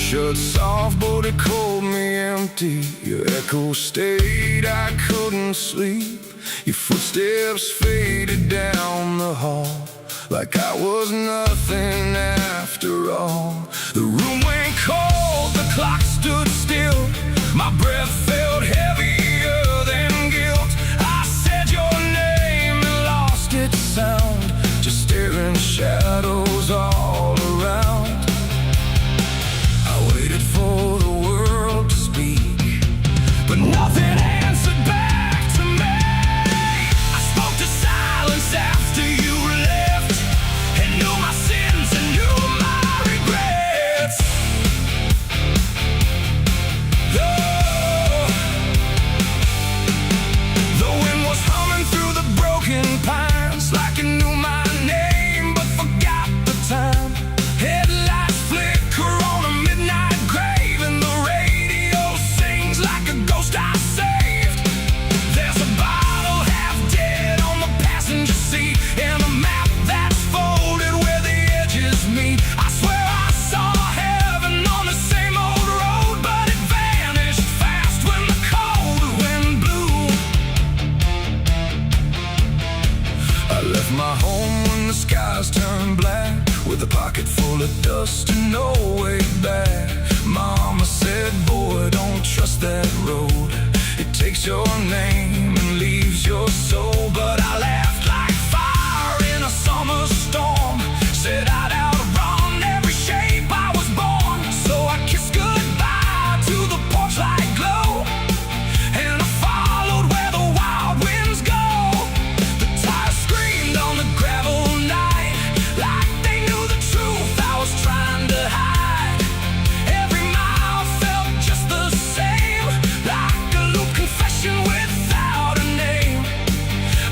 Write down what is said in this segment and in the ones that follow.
shut soft, but it called me empty. Your echo stayed, I couldn't sleep. Your footsteps faded down the hall, like I was nothing after all. The room went cold, the clock stood still. My breath felt heavier than guilt. I said your name and lost its sound, just staring shadows all around. I waited for the world to speak, but nothing answered back to me. I spoke to silence after you left, and knew my sins and knew my regrets. Oh, the wind was humming through the broken pines, like it knew my name but forgot the time. Headlights flicker on a midnight grave, and the radio sings like a ghost I saved. There's a bottle half dead on the passenger seat, and a map that's folded where the edges meet. I swear I saw heaven on the same old road, but it vanished fast when the cold wind blew. I left my home when the skies turned black, with a pocket full of dust and no way back. Mama said, boy, don't trust that road. It takes your name and leaves your soul. But I laughed like fire in a summer storm, said I'd outrun every shape I was born. So I kissed goodbye to the porch light glow, and I followed where the wild winds go. The tires screamed on the gravel night, like they knew the truth I was trying to hide. Every mile felt just the same, like a loop confession without a name.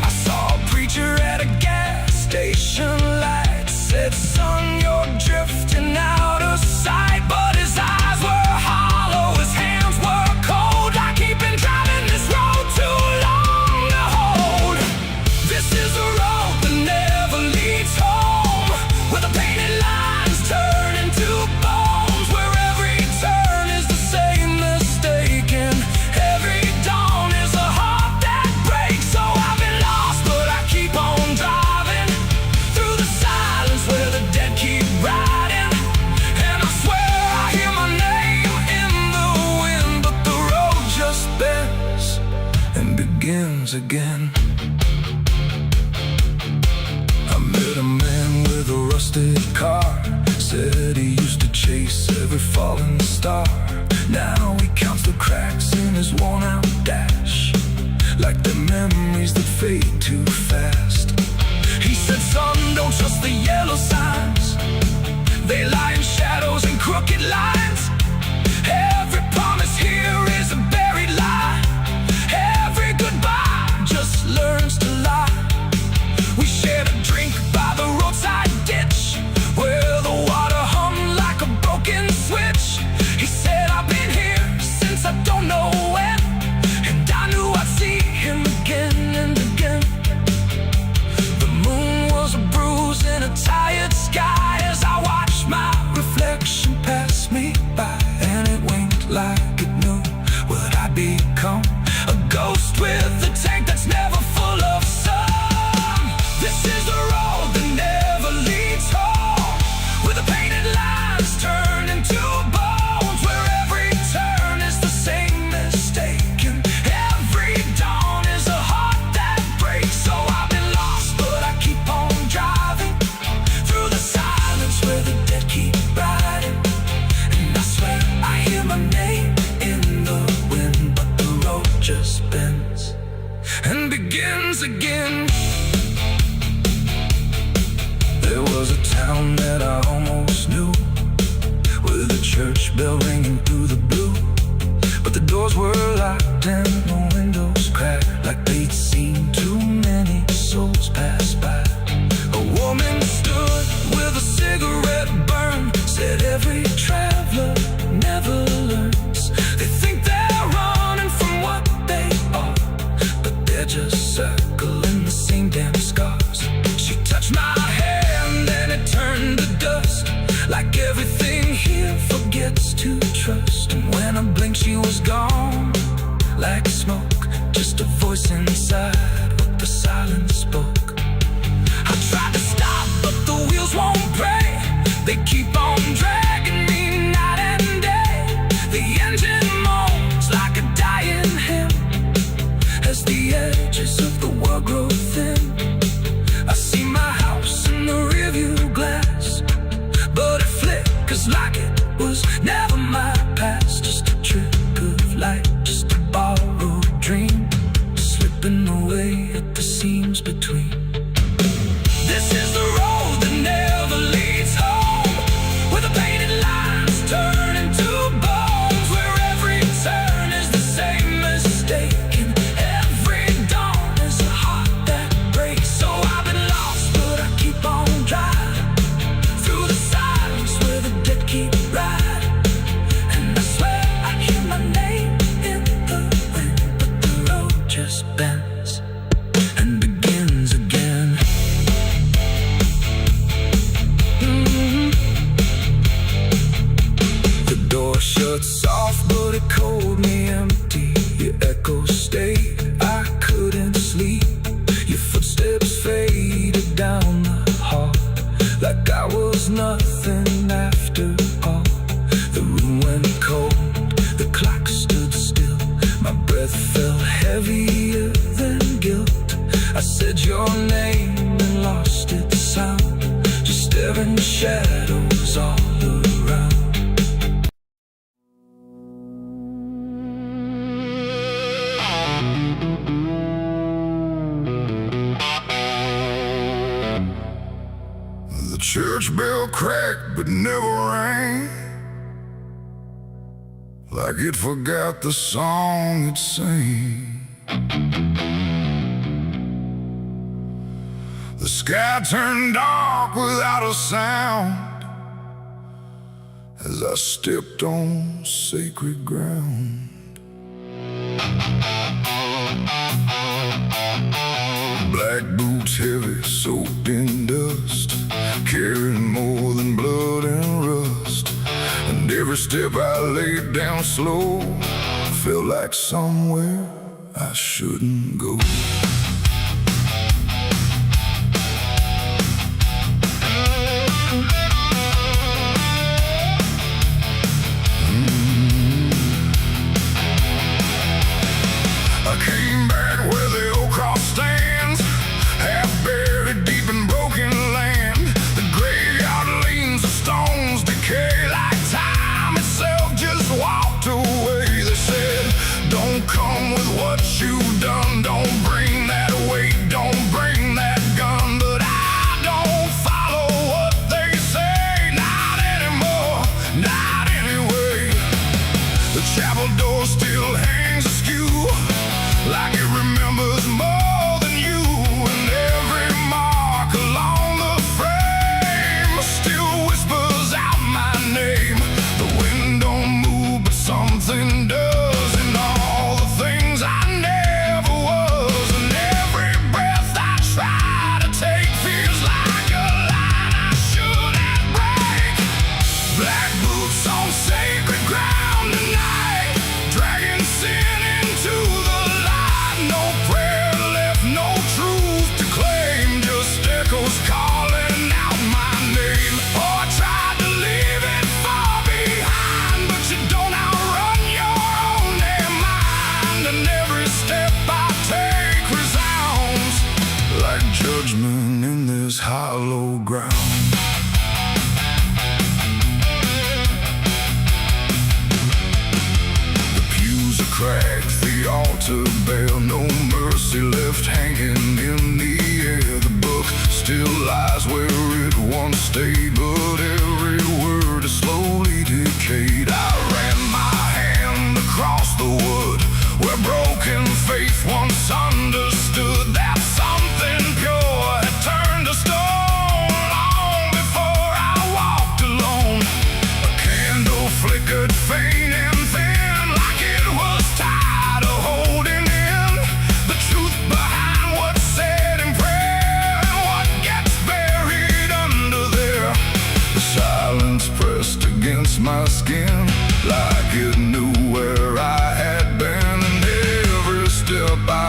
I saw a preacher at a gas station light, said, son, you're drifting out of sight. But his eyes were hollow, his hands were cold, like he'd been driving this road too long to hold. This is a road that never leads home, where the painted lines turn into bones, where every turn is the same mistake, and every dawn is a heart that breaks. So I've been lost, but I keep on driving through the silence where the dead keep riding. And I swear I hear my name in the wind, but the road just bends and begins again. I met a man with a rusted car, said he used to chase every falling star. Now he counts the cracks in his worn-out dash, like the memories that fade too fast. He said, son, don't trust the yellow signs, they lie in shadows and crooked lines. Every promise here is a buried lie, every goodbye just learns to lie. We shared a drink by the roadside ditch, where the water hummed like a broken switch. He said, I've been here since I don't know when, and I knew I'd see him again and again. The moon was a bruise in a tired sky, as I watched my reflection pass me by, and it winked like it knew what I'd become, a ghost with a tank that's never full of sun. This is a road that never leads home, where the painted lines turn into bones, where every turn is the same mistake, and every dawn is a heart that breaks. So I've been lost, but I keep on driving through the silence where the dead keep riding. And I swear I hear my name in the wind, but the road just bends and begins again. There was a town that I almost knew, with a church bell ringing through the blue, but the doors were locked and the windows cracked, like they'd seen too many souls pass by. A woman stood with a cigarette burn, said every traveler never learns. They think they're running from what they are, but they're just circling the same damn scars. She touched my hand and it turned to dust, like everything here forgets to just a voice inside what the silence spoke. I tried to stop, but the wheels won't break. They keep on dragging me night and day. The engine moans like a dying hymn as the edges of the world grow thin. I see my house in the rearview glass, but it flickers like it was never my past. Just a trick of light, just a borrowed dream, slipping away at the seams between. This is the road that never leads home, where the painted lines turn into bones, where every turn is the same mistake, and every dawn is a heart that breaks. So I've been lost, but I keep on driving through the silence where the dead keep riding. And I swear I hear my name in the wind, but the road just bends and begins again. The door shuts off, but it cold me empty. Your echo stayed, I couldn't sleep. Your footsteps faded down the hall, like I was nothing after all. The room went cold, the clock stood still. My breath felt heavier than guilt. I said your name and lost its sound, just staring shadows all around. The church bell cracked but never rang, like it forgot the song it sang. The sky turned dark without a sound as I stepped on sacred ground. Black boots heavy, soaked in dust, carrying more than blood and rust. And every step I laid down slow felt like somewhere I shouldn't go. I came back where the old cross stands, half buried deep in broken land. The graveyard leans, the stones decay like time itself just walked away. They said, don't come with what you've done, don't bring that weight, don't bring that gun. But I don't follow what they say, not anymore, not anyway. The chapel door still hangs askew, like it remembers more than you, and every mark along the frame still whispers out my name. The wind don't move, but something does, and all the things I never was, and every breath I try to take feels like a line I shouldn't break. Black boots on sacred ground tonight, dragging sin into the light. No prayer left, no truth to claim, just echoes calling out my name. Oh, I tried to leave it far behind, but you don't outrun your own damn mind. And every step I take resounds like judgment in this hollow ground. The pews are cracked, the altar bare, no mercy left hanging in the air. The book still lies where it once stayed, but every word is slowly decayed. I ran my hand across the wood, where broken faith once understood that something pure had turned to stone long before I walked alone. A candle flickered faint and thin, like it was tired of holding in the truth behind what's said in prayer and what gets buried under there. The silence pressed against my skin, like it knew where I had been, and every step I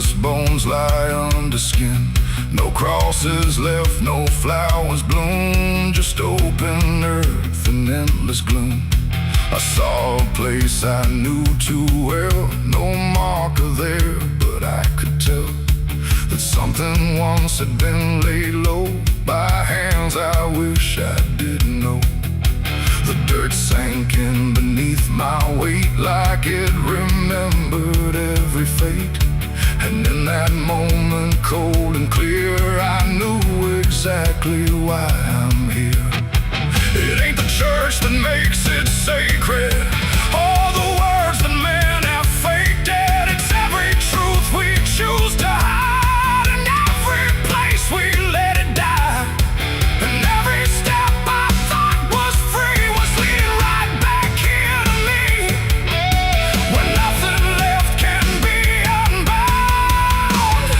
just bones lie under skin. No crosses left, no flowers bloom, just open earth and endless gloom. I saw a place I knew too well, no marker there, but I could tell that something once had been laid low by hands I wish I didn't know. The dirt sank in beneath my weight like it remembered every fate. And in that moment, cold and clear, I knew exactly why I'm here. It ain't the church that makes it sacred, or the words that men have faked it. It's every truth we choose to hide, and every place we let it die. And every step I thought was free was leading right back here to me, when nothing left can be unbound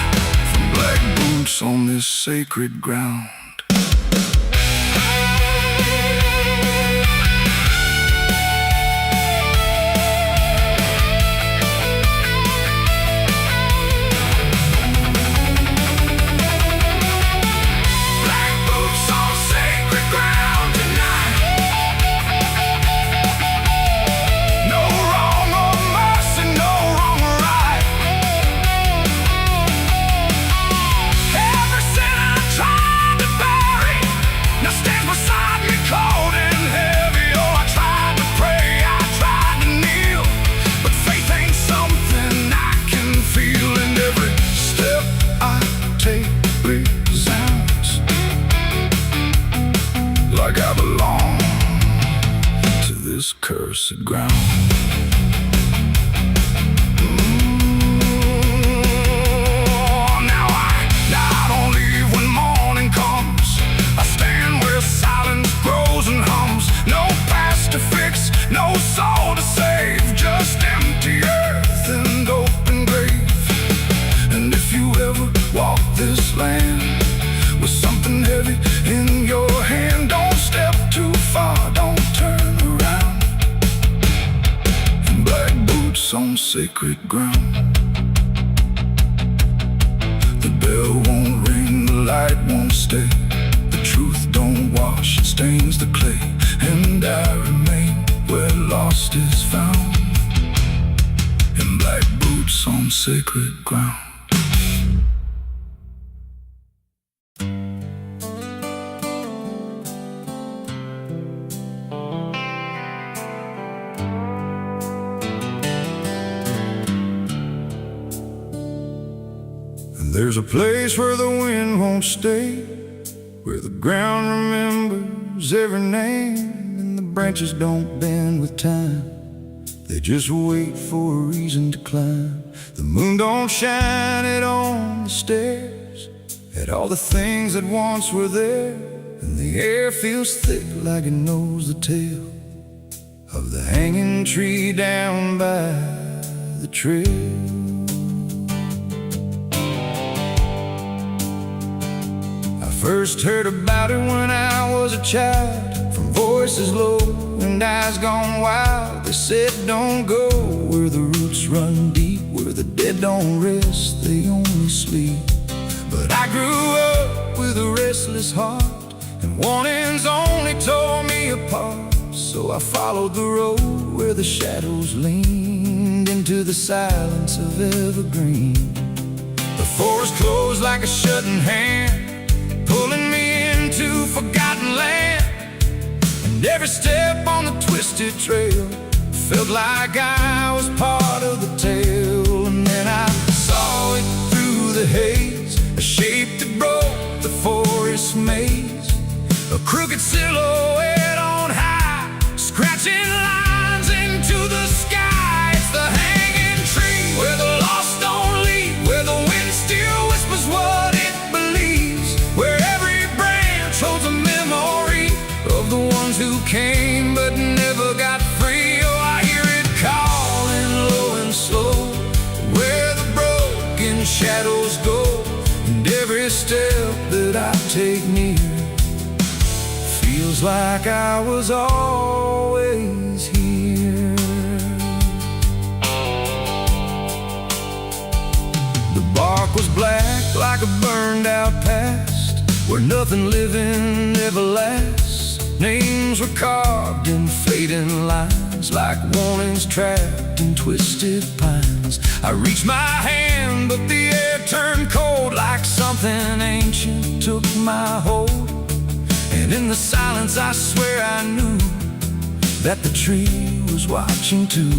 from black boots on this sacred ground. Like I belong to this cursed ground. Now I don't leave when morning comes. I stand where silence grows and hums. No past to fix, no soul to save, just empty earth and open grave. And if you ever walk this land with something heavy in your hand, don't step too far, don't turn around. In black boots on sacred ground. The bell won't ring, the light won't stay. The truth don't wash, it stains the clay. And I remain where lost is found, in black boots on sacred ground. There's a place where the wind won't stay, where the ground remembers every name, and the branches don't bend with time. They just wait for a reason to climb. The moon don't shine it on the stairs, at all the things that once were there, and the air feels thick like it knows the tale of the hanging tree down by the trail. First heard about it when I was a child, from voices low and eyes gone wild. They said don't go where the roots run deep, where the dead don't rest, they only sleep. But I grew up with a restless heart, and warnings only tore me apart. So I followed the road where the shadows leaned into the silence of evergreen. The forest closed like a shutting hand, pulling me into forgotten land. And every step on the twisted trail felt like I was part of the tale. And then I saw it through the haze, a shape that broke the forest maze, a crooked silhouette on high, scratching lines into the sky. It's the hanging tree where the lost don't leave, where the wind still whispers what it believes, where every branch holds a memory of the ones who came but never got free. Oh, I hear it calling low and slow, where the broken shadows go, and every step that I take near feels like I was always here. 'Cause The bark was black like a burned out past, where nothing living ever lasts. Names were carved in fading lines, like warnings trapped in twisted pines. I reached my hand, but the air turned cold, like something ancient took my hold. And in the silence I swear I knew that the tree was watching too.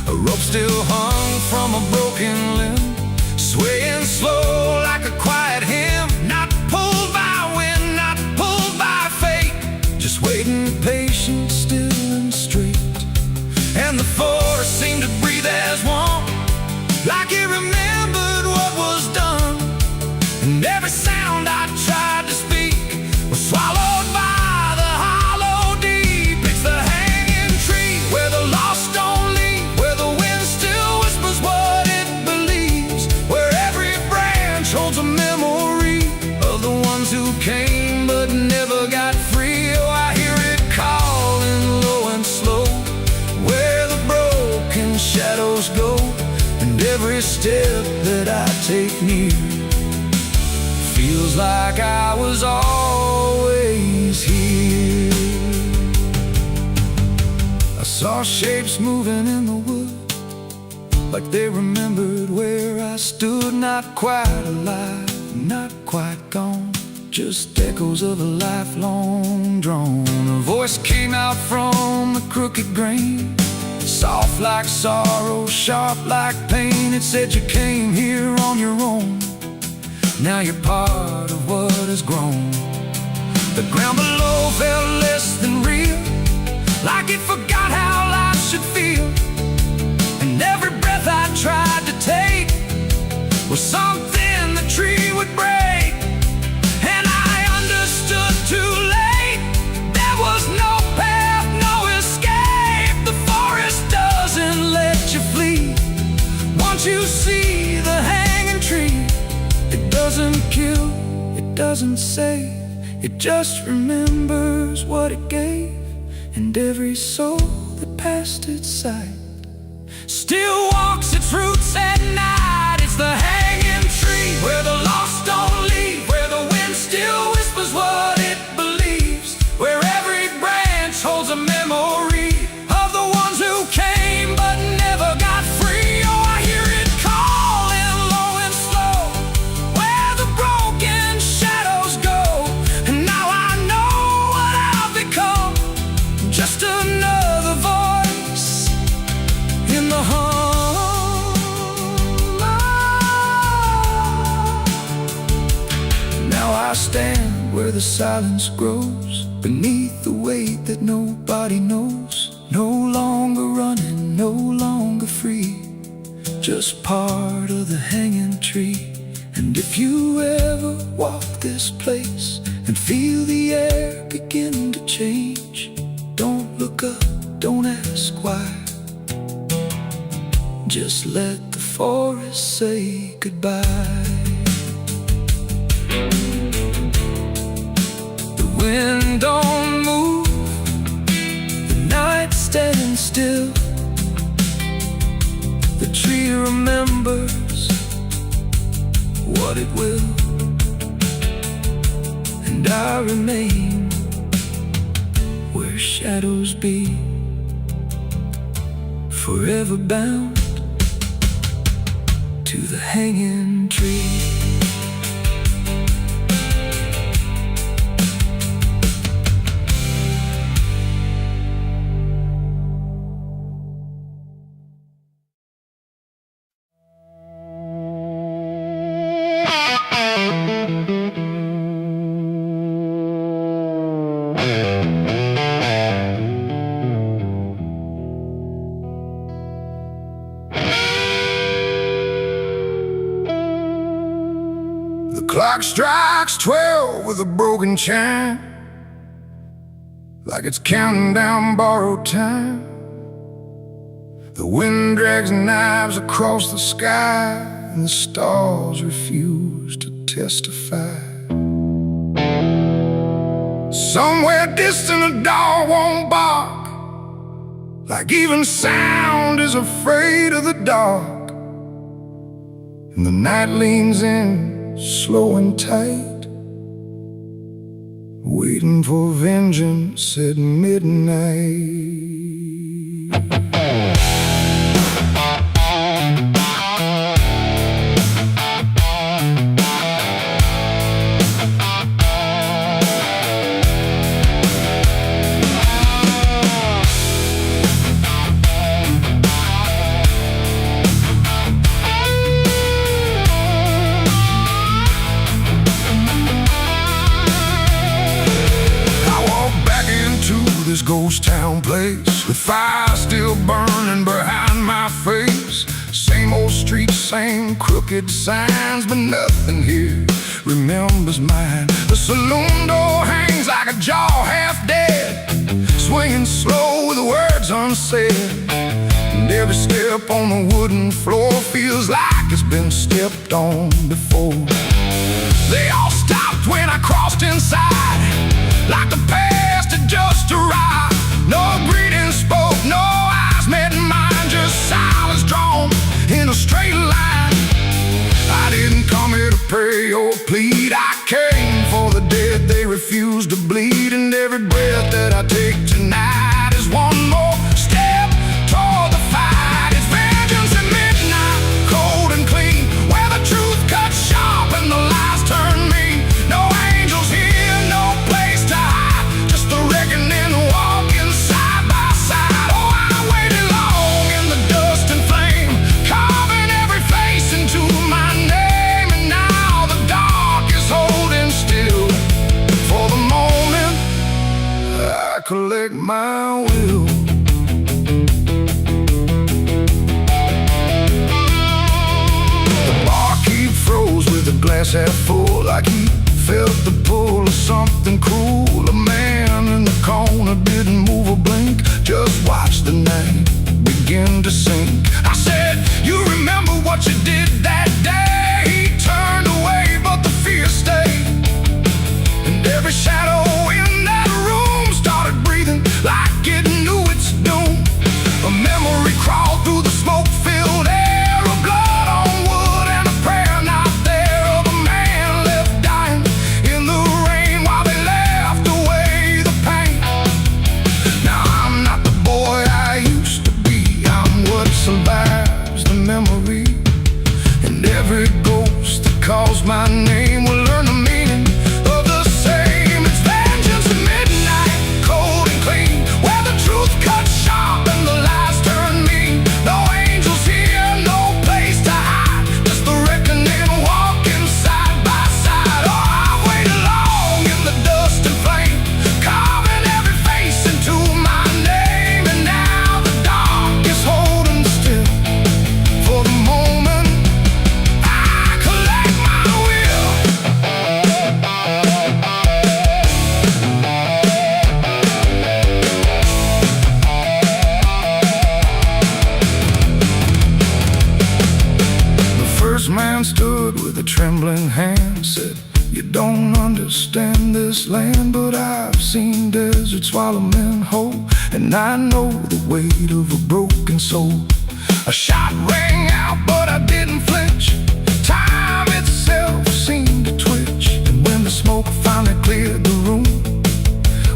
A rope still hung from a broken limb, swaying slow like a quiet hymn. Not pulled by wind, not pulled by fate, just waiting patient, still and straight. And the forest seemed to breathe as one, like it remembered what was done. And every sound I tried to speak was swallowed by the hollow deep. It's the hanging tree where the lost don't leave, where the wind still whispers what it believes, where every branch holds a memory of the ones who came but never got free. Oh, I hear it calling low and slow, where the broken shadows go. And every step that I take near feels like I was always here. I saw shapes moving in the wood, like they remembered where I stood. Not quite alive, not quite gone, just echoes of a lifelong drone. A voice came out from the crooked grain, soft like sorrow, sharp like pain. It said you came here on your own, now you're part of what has grown. The ground below felt less than real, like it forgot how life should feel. And every breath I tried to take was something the tree would break. And I understood too late, there was no path, no escape. The forest doesn't let you flee. Once you see the hanging tree, it doesn't kill, it doesn't save, it just remembers what it gave. And every soul that passed its sight still walks its roots at night. It's the hanging tree where the lost don't leave, where the wind still whispers what it believes, where every branch holds a memory of the ones who came but never got free. Oh, I hear it calling low and slow, where the broken shadows go. And now I know what I've become, just another voice in the hum. Now I stand where the silence grows, beneath the weight that nobody knows. No longer running, no longer free, just part of the hanging tree. And if you ever walk this place and feel the air begin to change, don't look up, don't ask why, just let the forest say goodbye. The wind don't move, the night standing still. The tree remembers what it will, and I remain where shadows be, forever bound to the hanging tree. The clock strikes 12 with a broken chime, like it's counting down borrowed time. The wind drags knives across the sky, and the stars refuse to testify. Somewhere distant a dog won't bark, like even sound is afraid of the dark. and the night leans in slow and tight, waiting for vengeance at midnight. This ghost town place, with fire still burning behind my face. Same old streets, same crooked signs, but nothing here remembers mine. The saloon door hangs like a jaw half dead, swinging slow with words unsaid, and every step on the wooden floor feels like it's been stepped on before. They all stopped when I crossed inside, like the past had just arrived. No greeting spoke, no eyes met mine, just silence drawn in a straight line. I didn't come here to pray or plead, I came for the dead they refuse to bleed. And every breath that I take tonight is one more step toward the fight. It's vengeance at midnight, cold and clean, where the truth cuts sharp and the lies turn mean. No angels here, no place to hide, just the reckoning walking side by side. Oh, I waited long in the dust and flame, carving every face into my name. And now the dark is holding still. For the moment, I collect my will. The barkeep froze with a glass half full, like he felt the pull of something cruel. A man in the corner didn't move a blink, just watched the night begin to sink. I said, you remember what you did that day? He turned away, but the fear stayed, and every shadow in that room started breathing like it knew its doom. A memory crawled through the smoke-filled air, of blood on wood and a prayer not there, of a man left dying in the rain while they left away the pain. Now I'm not the boy I used to be, I'm what survives the memory. And every ghost that calls my name will learn the meaning of the same. It's vengeance at midnight, cold and clean, where the truth cuts sharp and the lies turn mean. No angels here, no place to hide, just the reckoning walking side by side. Oh, I waited long in the dust and flame, carving every face into my name. And now the dark is holding still. For the moment, I collect my will. The first man stood with a trembling hand, said, you don't understand this land, but I've seen deserts swallow men whole, and I know the weight of a broken soul. A shot rang out, but I didn't flinch. Time itself seemed to twitch, and when the smoke finally cleared the room,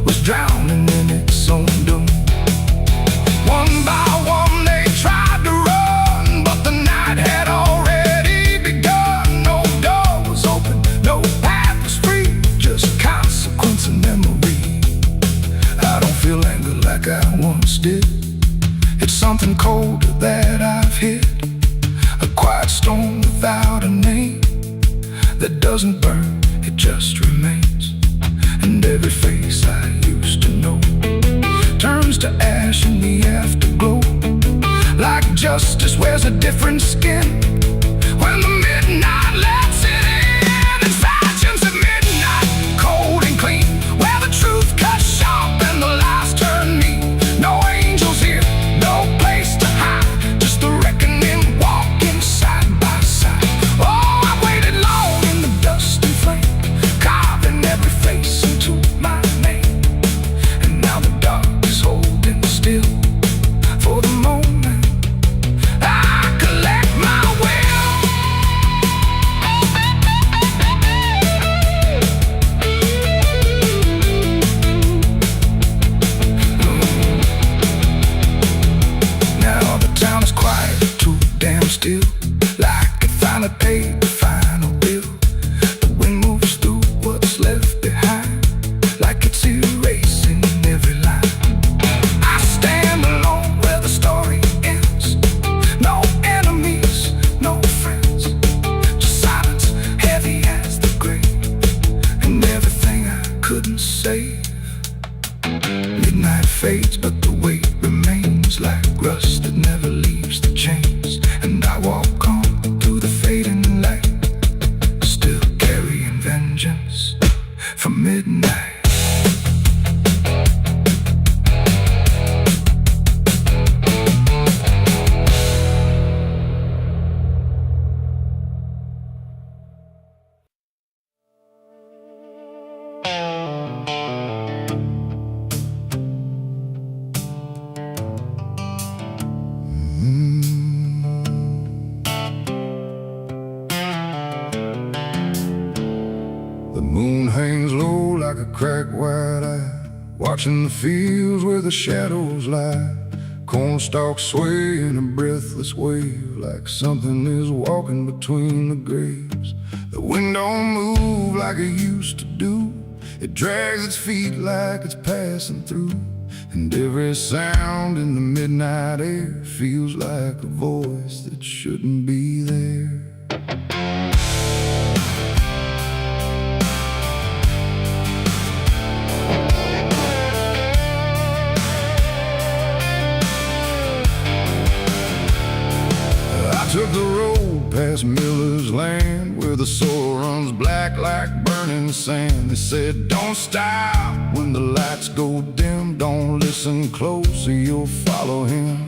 was drowning in its own doom. One by one they tried to run, but the night had already begun. No door was open, no path was free, just consequence and memory. I don't feel anger like I once did, it's something colder that I've hit, a quiet storm without a name, that doesn't burn, it just remains. And every face I used to know turns to ash in the afterglow, like justice wears a different skin when the midnight lets it in. It's vengeance at midnight, cold and clean, where the truth cuts sharp and the lies turn mean. No angels here, no place to hide, just the reckoning walking side by side. Oh, I waited long in the dust and flame, carving every face into my name. And now the dark is holding still. For the moment, I collect my will. finally paid the final bill. The wind moves through what's left behind, like it's erasing every line. I stand alone where the story ends. No enemies, no friends, just silence heavy as the grave, and everything I couldn't save. Midnight fades, but the weight remains like rust that never leaves the chains. And I walk on through the fading light, still carrying vengeance from midnight. The moon hangs low like a cracked white eye, watching the fields where the shadows lie. Corn stalks sway in a breathless wave, like something is walking between the graves. The wind don't move like it used to do, it drags its feet like it's passing through. And every sound in the midnight air feels like a voice that shouldn't be there. I took the road past Miller's land, where the soil runs black like burning sand. They said, don't stop when the lights go dim, don't listen close or you'll follow him.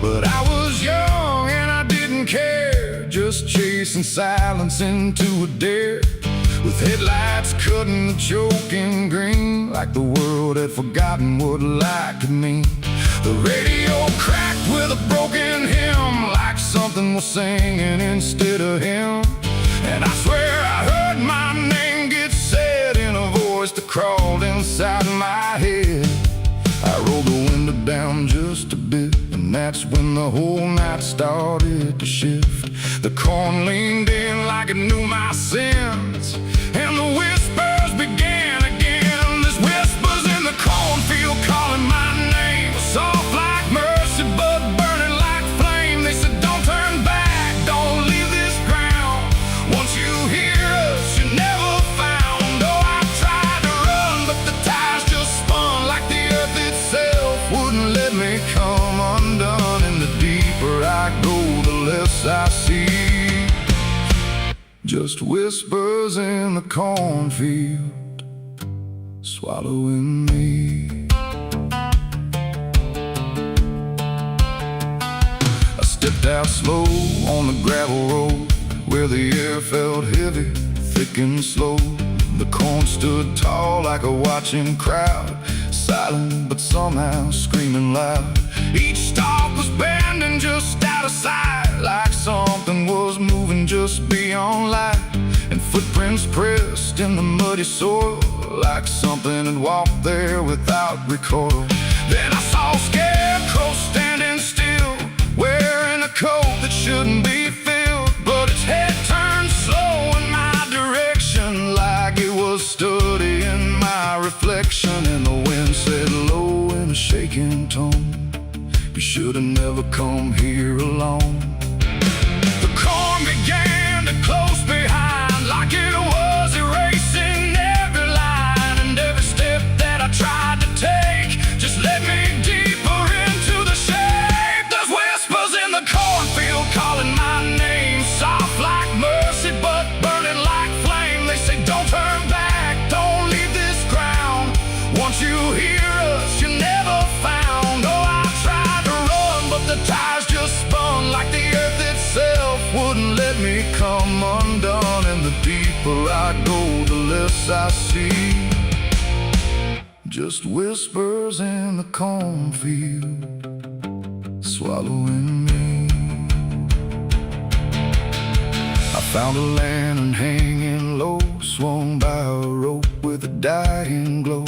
But I was young and I didn't care, just chasing silence into a dare, with headlights cutting the choking green, like the world had forgotten what light could mean. The radio cracked with a broken hymn, like something was singing instead of him. And I swear I heard my name get said in a voice that crawled inside my head. I rolled the window down just a bit, and that's when the whole night started to shift. The corn leaned in like it knew my sins, and the whispers began again. There's whispers in the cornfield calling my name, soft like mercy but burning like flame. They said, don't turn back, don't leave this ground. Once you hear us, you're never found. Oh, I tried to run, but the tires just spun, like the earth itself wouldn't let me come undone. And the deeper I go, the less I see, just whispers in the cornfield swallowing me. I stepped out slow on the gravel road, where the air felt heavy, thick and slow. The corn stood tall like a watching crowd, silent but somehow screaming loud. Each stalk was bending just out of sight, like something was moving just beyond light. And footprints pressed in the muddy soil, like something had walked there without recoil. Then I saw a scarecrow standing still, wearing a coat that shouldn't be filled, but its head turned slow in my direction, like it was studying my reflection. And the wind said low in a shaking tone, you should have never come here alone. The corn began to close behind, like it was erasing every line. And every step that I tried to take just led me deeper into the shade. There's whispers in the cornfield calling my name, soft like mercy but burning like flame. They say, don't turn back, don't leave this ground. Once you hear us, you're never found. Oh, I tried to run, but the tires just spun, like the earth itself wouldn't let me come undone. And the deeper I go, the less I see, just whispers in the cornfield swallowing me. I found a lantern hanging low, swung by a rope with a dying glow.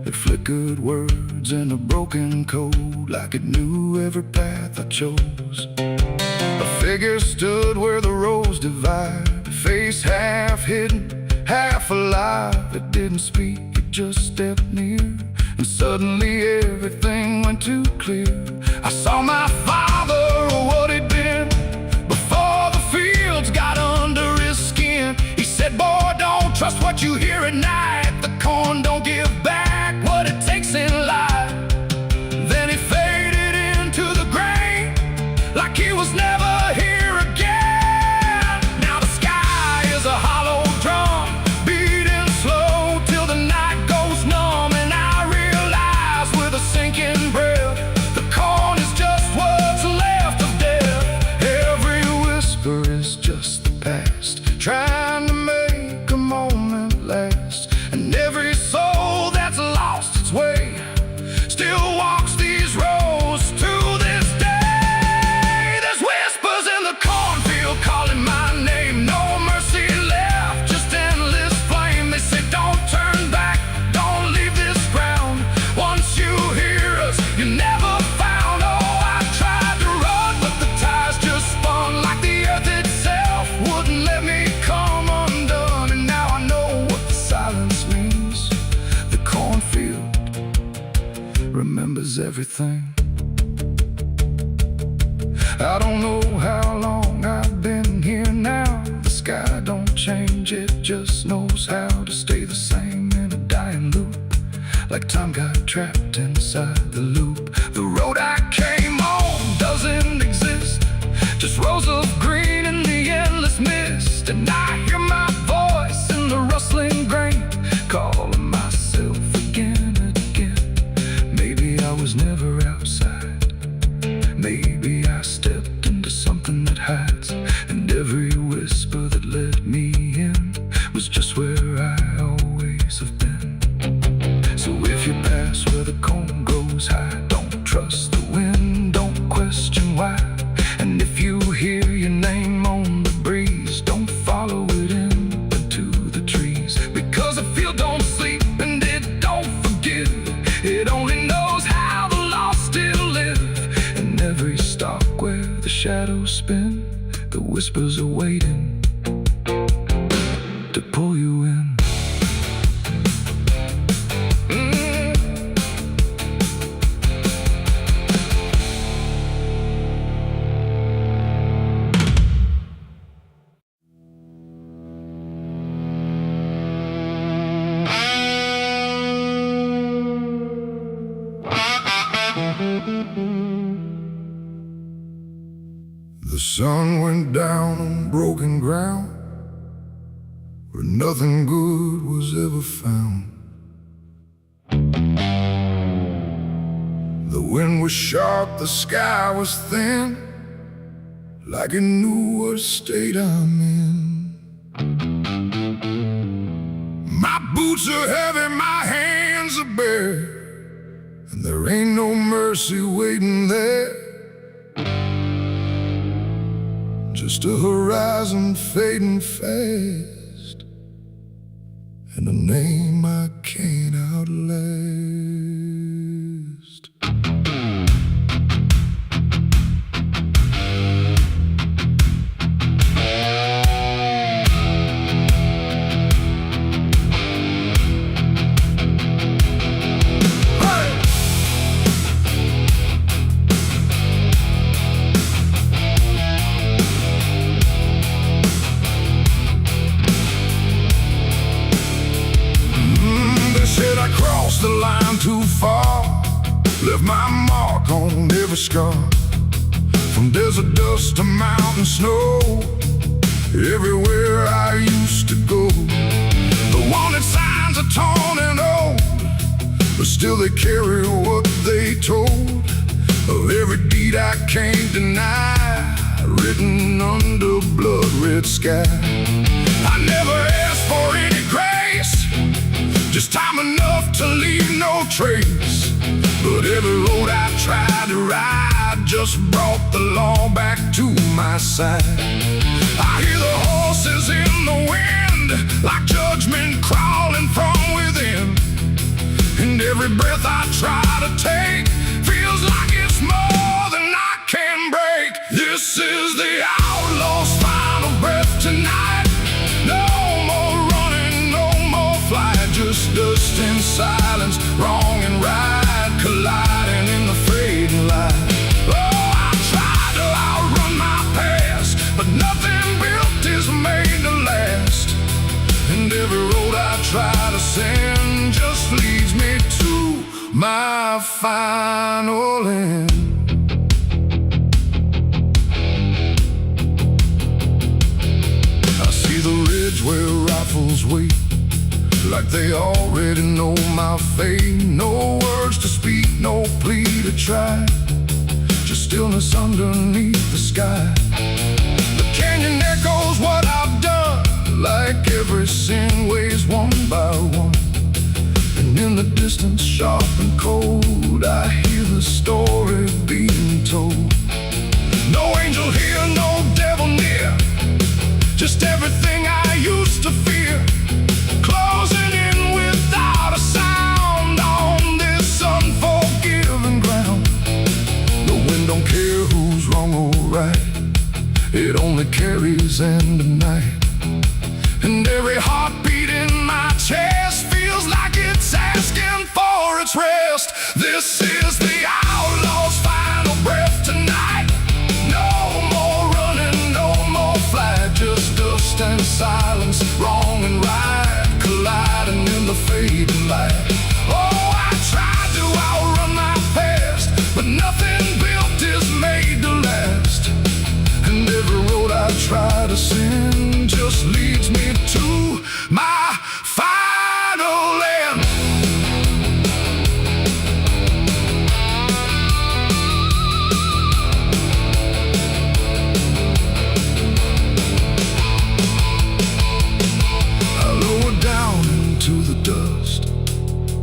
It flickered words in a broken code, like it knew every path I chose. A figure stood where the rose divided, face half hidden, half alive. It didn't speak, it just stepped near, and suddenly everything went too clear. I saw my father, or what he'd been, before the fields got under his skin. He said, boy, don't trust what you hear at night. The corn don't give back what it takes in life. Then he faded into the grain, like he was never here again. Now the sky is a hollow drum, beating slow till the night goes numb. And I realize with a sinking breath, the corn is just what's left of death. Every whisper is just the past, trying to make a moment last. And every soul that's lost its way still walks these roads to this day. There's whispers in the cornfield calling my name. No mercy left, just endless flame. They say don't turn back, don't leave this ground. Once you hear us, you never found. Oh, I tried to run, but the ties just spun, like the earth itself wouldn't let me come undone. And now I know what the silence means. The cornfield remembers everything. I don't know how long I've been here now. The sky don't change, it just knows how to stay the same in a dying loop, like time got trapped inside the loop. The road I came on doesn't exist, just rows of green in the endless mist. And I hear my voice in the rustling grain, calling myself again and again. Maybe I was never outside, maybe I stepped into something that hides, and every whisper that let me in was just where I always have been. So if you pass where the corn grows high, don't trust the wind, don't question why. And if you hear your name on the breeze, don't follow it into the trees, because the field don't sleep and it don't forgive. It only knows how the lost still live. And every stalk where the shadows spin, the whispers are waiting to pull you in. The sun went down on broken ground, where nothing good was ever found. The wind was sharp, the sky was thin, like it knew what state I'm in. My boots are heavy, my hands are bare, and there ain't no mercy waiting there. Just a horizon fading fast, and a name I can't outlast. The line too far, left my mark on every scar. From desert dust to mountain snow, everywhere I used to go. The wanted signs are torn and old, but still they carry what they told of every deed I can't deny, written under blood-red sky. I never asked for any grace, just time enough to leave no trace. But every road I tried to ride just brought the law back to my side. I hear the horses in the wind, like judgment crawling from within. And every breath I try to take feels like it's more than I can break. This is the outlaw's final breath. silence, wrong and right colliding in the fading light. Oh, I tried to outrun my past, but nothing built is made to last. And every road I try to send just leads me to my final end. I see the ridge where rifles wait, like they already know my fate. No words to speak, no plea to try, just stillness underneath the sky. The canyon echoes what I've done, like every sin weighs one by one. And in the distance, sharp and cold, I hear the story being told. No angel here, no devil near, just everything I used to fear, closing in without a sound on this unforgiving ground. The wind don't care who's wrong or right, it only carries end of night. And every heartbeat in my chest feels like it's asking for its rest. This is the outlaw's final breath tonight. No more running, no more flight, just dust and silence, wrong and right colliding in the fading light. Oh, I tried to outrun my past, but nothing built is made to last. And every road I try to send just leads me to my final end. I lower down into the dust,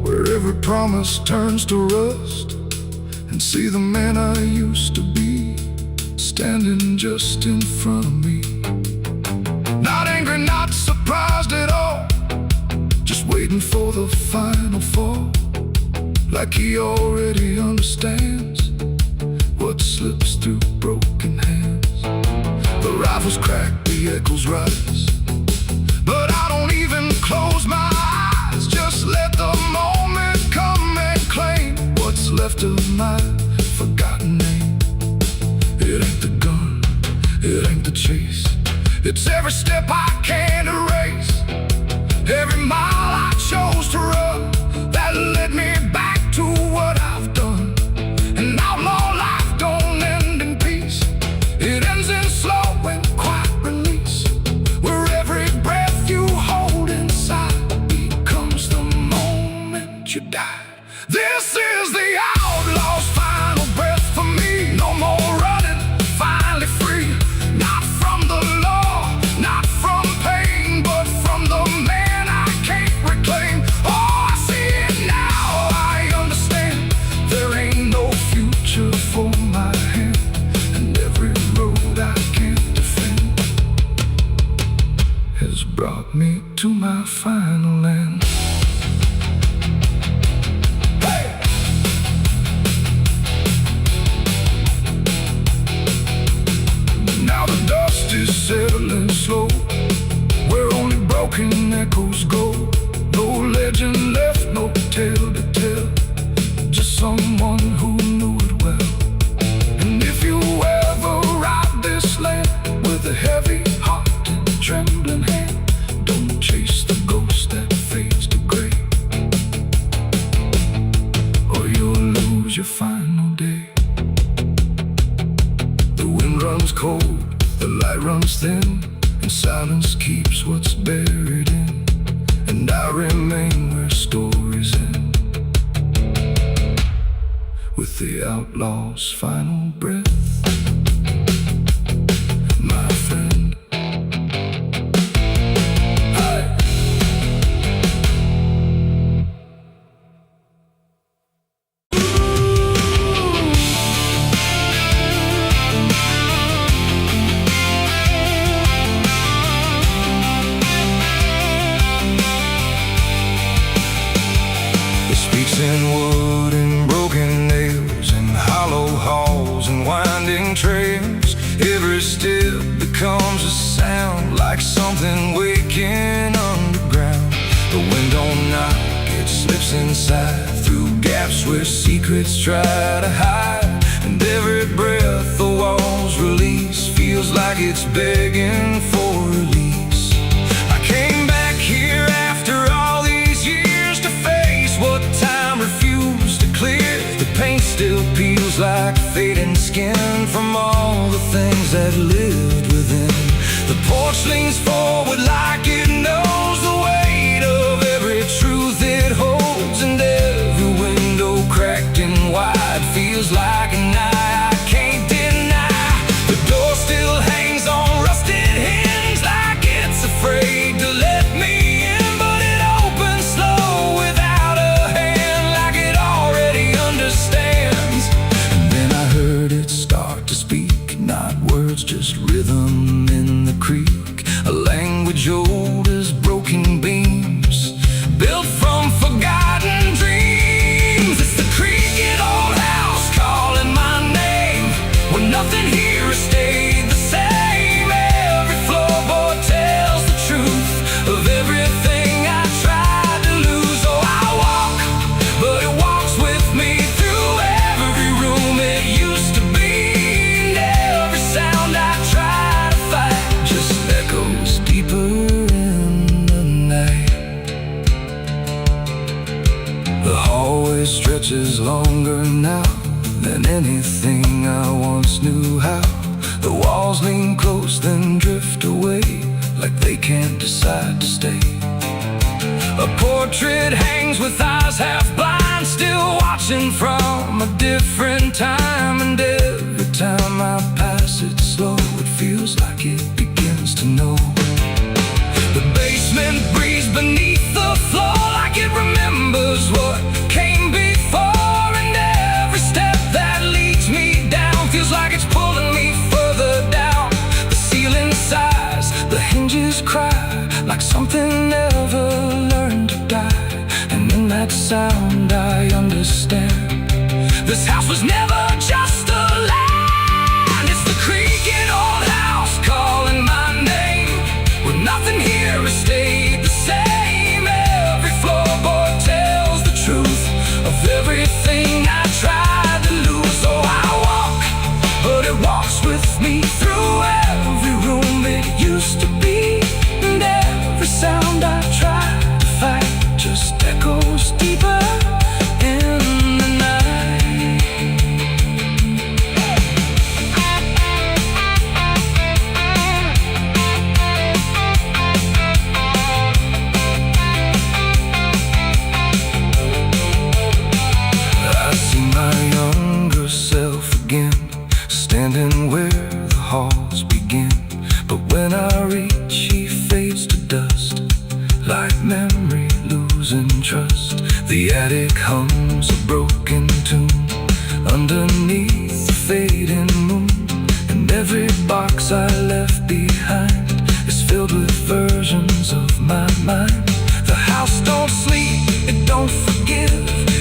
where every promise turns to rust, and see the man I used to be standing just in front of me. Not angry, not surprised at all, just waiting for the final fall, like he already understands what slips through broken hands. The rifles crack, the echoes rise, but I don't even close my eyes, just let the moment come and claim what's left of my forgotten name. It ain't the gun, it ain't the chase, it's every step I can't erase, every mile I chose to run that led me back to what I've done. An outlaw life don't end in peace, it ends in slow and quiet release, where every breath you hold inside becomes the moment you die. This is the outlaw's final breath for me. No more running, finally free, not from the law, not from pain, but from the man I can't reclaim. Oh, I see it now, I understand, there ain't no future for my hand, and every road I can't defend has brought me to my final end. Now the dust is settling slow, where only broken echoes go. No legend left, no tale to tell, just someone who knew it well. And if you ever ride this land with a heavy heart and trembling hand, don't chase the ghost that fades to gray, or you'll lose your final day. The wind runs cold, the light runs thin, and silence keeps what's buried in. And I remain where stories end, with the outlaw's final breath, my friend. Speaks in wood and broken nails, and hollow halls and winding trails. Every step becomes a sound, like something waking underground. The wind don't knock, it slips lives inside, through gaps where secrets try to hide. And every breath the walls release feels like it's begging for release. I came back here after all these years to face what time refused to clear. The paint still peels like fading skin from all the things that lived within. The porch leans forward like it knows the weight of every truth it holds, and every window cracked and wide feels like an eye I can't deny. The door still hangs on rusted hinges like it's afraid to let me in, but it opens slow without a hand, like it already understands. And then I heard it start to speak, not words, just rhythm in the creek, a language old as broken beams, built from forgotten dreams. It's the creaking old house calling my name, when nothing here has stayed the same. Every floorboard tells the truth of everything I tried to lose. Oh, I walk, but it walks with me through every room it used to be, and every sound I try to fight just echoes deeper in the night. The hallway stretches longer now than anything I once knew how. The walls lean close then drift away, like they can't decide to stay. A portrait hangs with eyes half blind, still watching from a different time. And every time I pass it slow, it feels like it begins to know. The basement breathes beneath the floor, like it remembers what came before. And every step that leads me down feels like it's pulling me further down. The ceiling sighs, the hinges cry, like something never learned to die. And in that sound I understand, this house was never just a land. It's the creaking old house calling my name, when nothing here has stayed the same. Every floorboard tells the truth of everything I tried to lose. Oh, I walk, but it walks with me through every room it used to be, and every sound I tried to fight just echoes deeper in the night. I see my younger self again, standing where the halls begin. But when I reach, he fades to dust, like memory losing trust. The attic hums a broken tune underneath the fading moon, and every box I left behind is filled with versions of my mind. The house don't sleep, it don't forgive,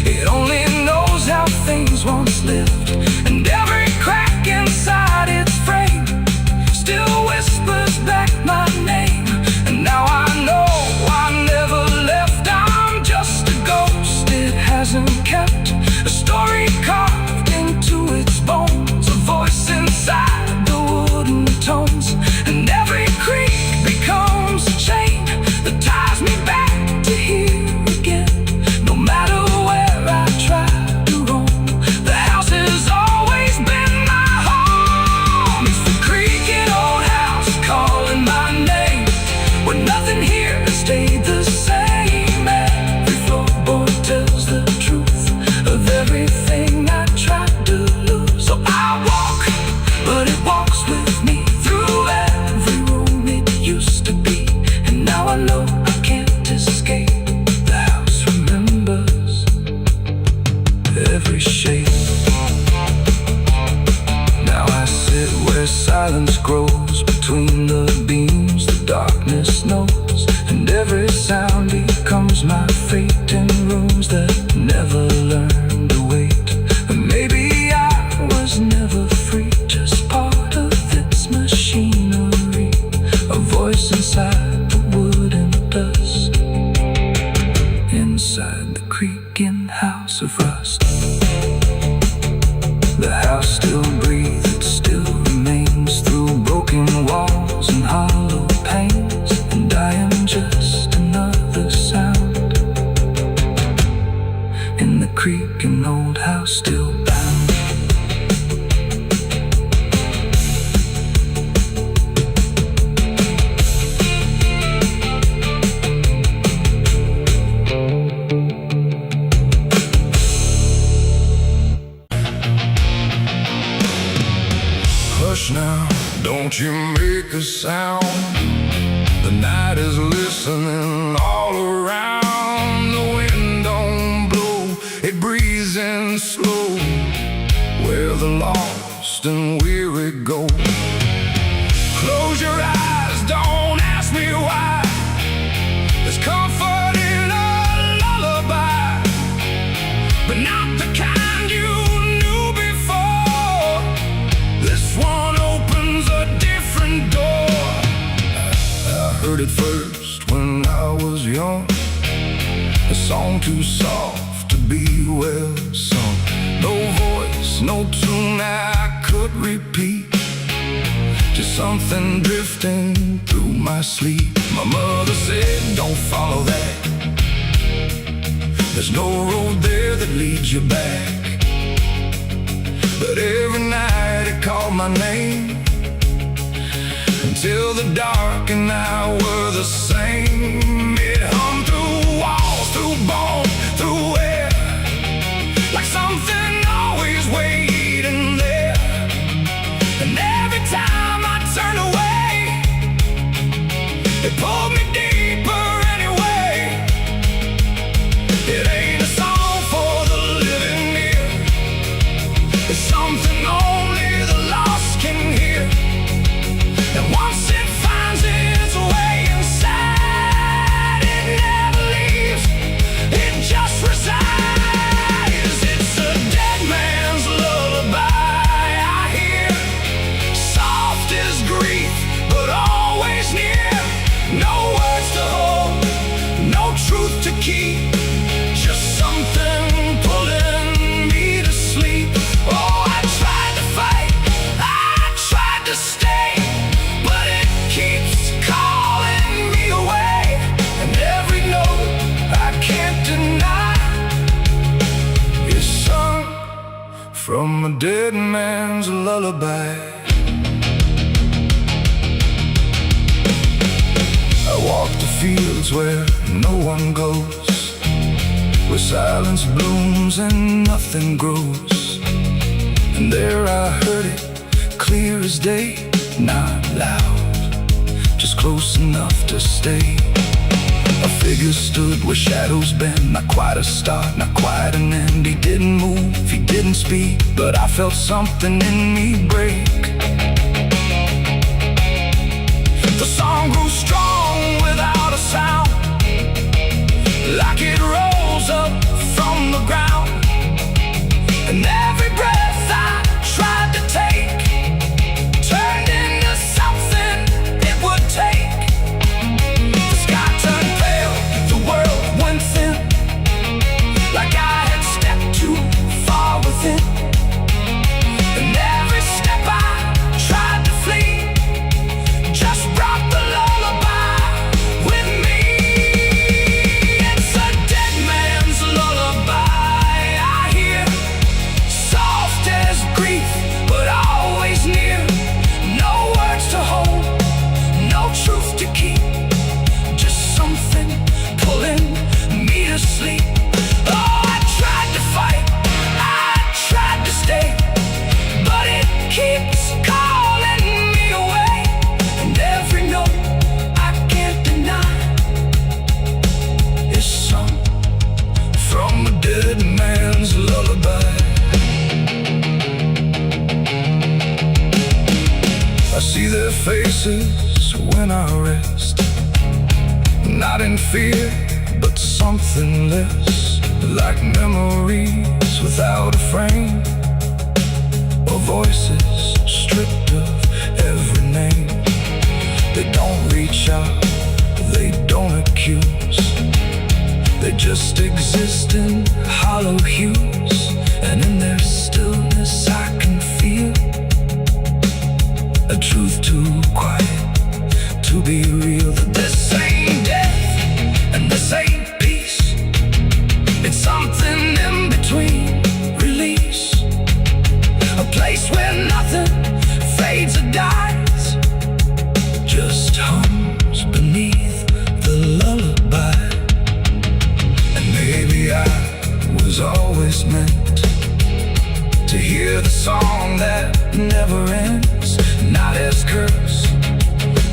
it only knows how things once lived. And every crack inside its frame still whispers back my name. And now I know I never left, I'm just a ghost it hasn't kept, a story carved into its bones, a voice inside the wooden tones. And every creak becomes a chain that ties me back to here again. No matter where I try to roam, the house has always been my home. It's the creaking old house calling my name, when nothing here has stayed the same. Every floorboard tells the truth of everything I tried to lose. So I walk, but it walks with me through every room it used to be. And now I know I can't escape, the house remembers every shape. Now I sit where silence grows between the beams, the darkness knows, and every sound becomes my fate in rooms that never learned to wait. And maybe I was never free, just part of its machinery, a voice inside the wood and dust, inside the creek. heard it first when I was young. A song too soft to be well sung. No voice, no tune I could repeat. Just something drifting through my sleep. My mother said, don't follow that. There's no road there that leads you back. But every night it called my name, until the dark and I were the same. It hummed through walls, through bone, through air, like something always waiting there. And every time I turned away, it pulled me deeper anyway. It ain't a song for the living ear. It's something only the lost can hear. And once it finds its way inside, it never leaves, it just resides. It's a dead man's lullaby I hear, soft as grief, but always near. No words to hold, no truth to keep, just something pulling me to sleep. Oh, I tried to fight, I tried to stay, but it keeps calling me away. And every note I can't deny is sung from a dead man's lullaby. I walk the fields where no one goes, where silence blooms and nothing grows. And there I heard it, clear as day, not loud, just close enough to stay. A figure stood where shadows bend, not quite a start, not quite an end. He didn't move, he didn't speak, but I felt something in me break. The song grew strong without a sound, like it rose up from the ground. And every breath I tried to take turned into something it would take. The sky turned pale, the world went thin, like I had stepped too far within. And every step I tried to flee just brought the lullaby with me. It's a dead man's lullaby I hear, soft as grief, but always near. No words to hold, no truth to keep, just something pulling me to sleep. Oh, I tried to fight, I tried to stay, but it keeps calling me away. And every note I can't deny is sung from a dead man's lullaby. I see their faces when I rest, not in fear, but something less, like memories without a frame, or voices stripped of every name. They don't reach out, they don't accuse, they just exist in hollow hues. And in their stillness I can feel a truth too quiet to be real. That this ain't death and this ain't peace, it's something in between. Release, a place where nothing fades or dies, just hums beneath the lullaby. And maybe I was always meant to hear the song that never ends, not as curse,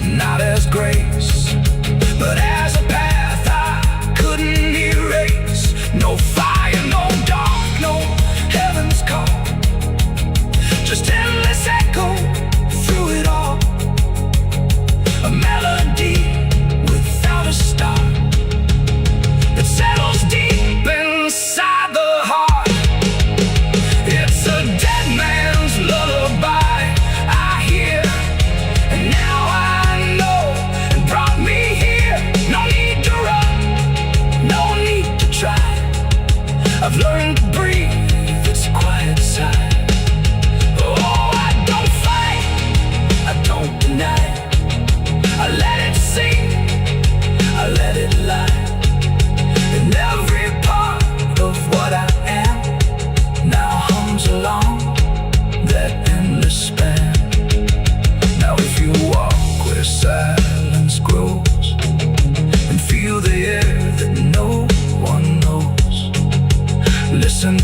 not as grace, but as a path I couldn't erase. No fire, no dark, no heaven's call, just endless echo through it all. A melody without a start, it settles deep inside the heart. It's a dead man's lullaby I hear, and now I know. And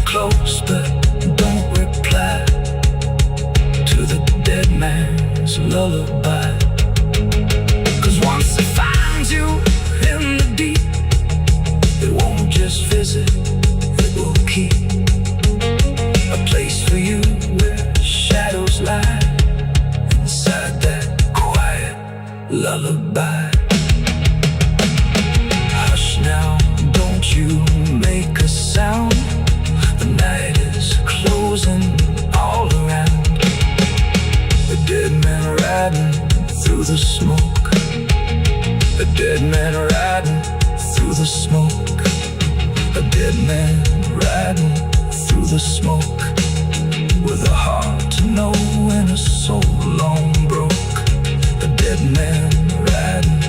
close but don't reply to the dead man's lullaby. 'Cause once it finds you in the deep, it won't just visit, it will keep a place for you where shadows lie inside that quiet lullaby. Hush now, don't you make a sound. The night is closing all around. A dead man riding through the smoke. A dead man riding through the smoke. A dead man riding through the smoke. With a heart to know and a soul long broke. A dead man riding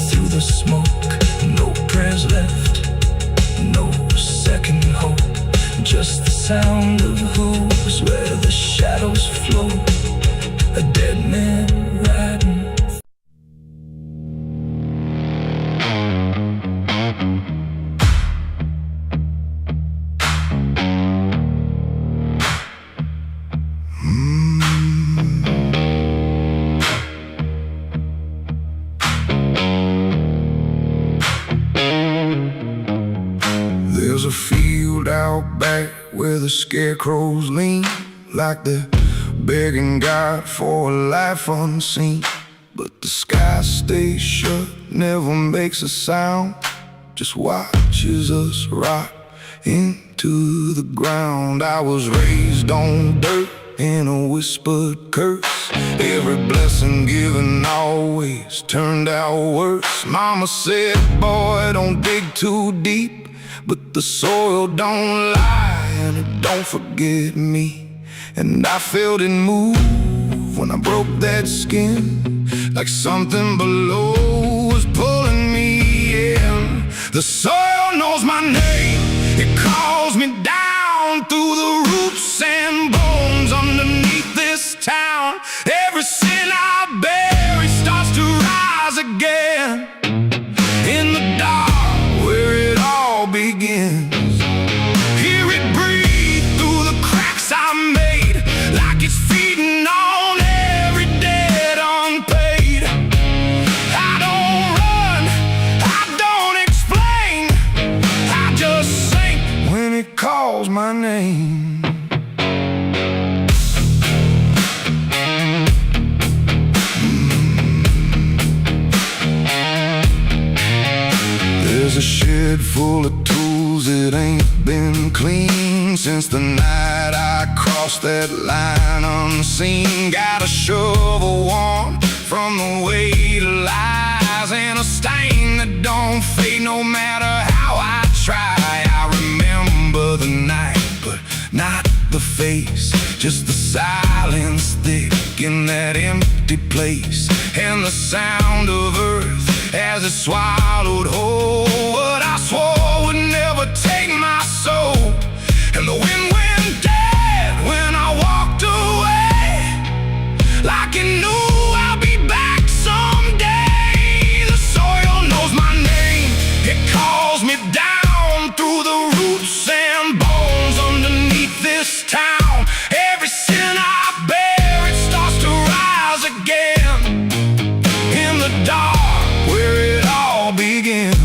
through the smoke. No prayers left, no second hope. Just the sound of hooves where the shadows flow. A dead man riding. There's a field out back where the scarecrows lean, like they're begging God for a life unseen. But the sky stays shut, never makes a sound, just watches us rot into the ground. I was raised on dirt in a whispered curse. Every blessing given always turned out worse. Mama said, boy, don't dig too deep, but the soil don't lie and it don't forget me. And I felt it move when I broke that skin, like something below was pulling me in. The soil knows my name, it calls me down through the roots and bones underneath this town. Every sin I bury starts to rise again in the dark where it all begins. Hear it breathe through the cracks I made, like it's feeding on every dead unpaid. I don't run, I don't explain, I just sink when it calls my name. There's a shed full of tools that ain't been clean since the night I crossed that line unseen. Got a shovel worn from the weight of lies and a stain that don't fade no matter how I try. I remember the night, but not the face, just the silence thick in that empty place, and the sound of earth as it swallowed whole what I swore would never take my soul. And the wind went dead when I walked away, like it knew I'll be back someday. The soil knows my name, it calls me down through the roots and bones underneath this town. Every sin I bear, it starts to rise again in the dark where it all begins.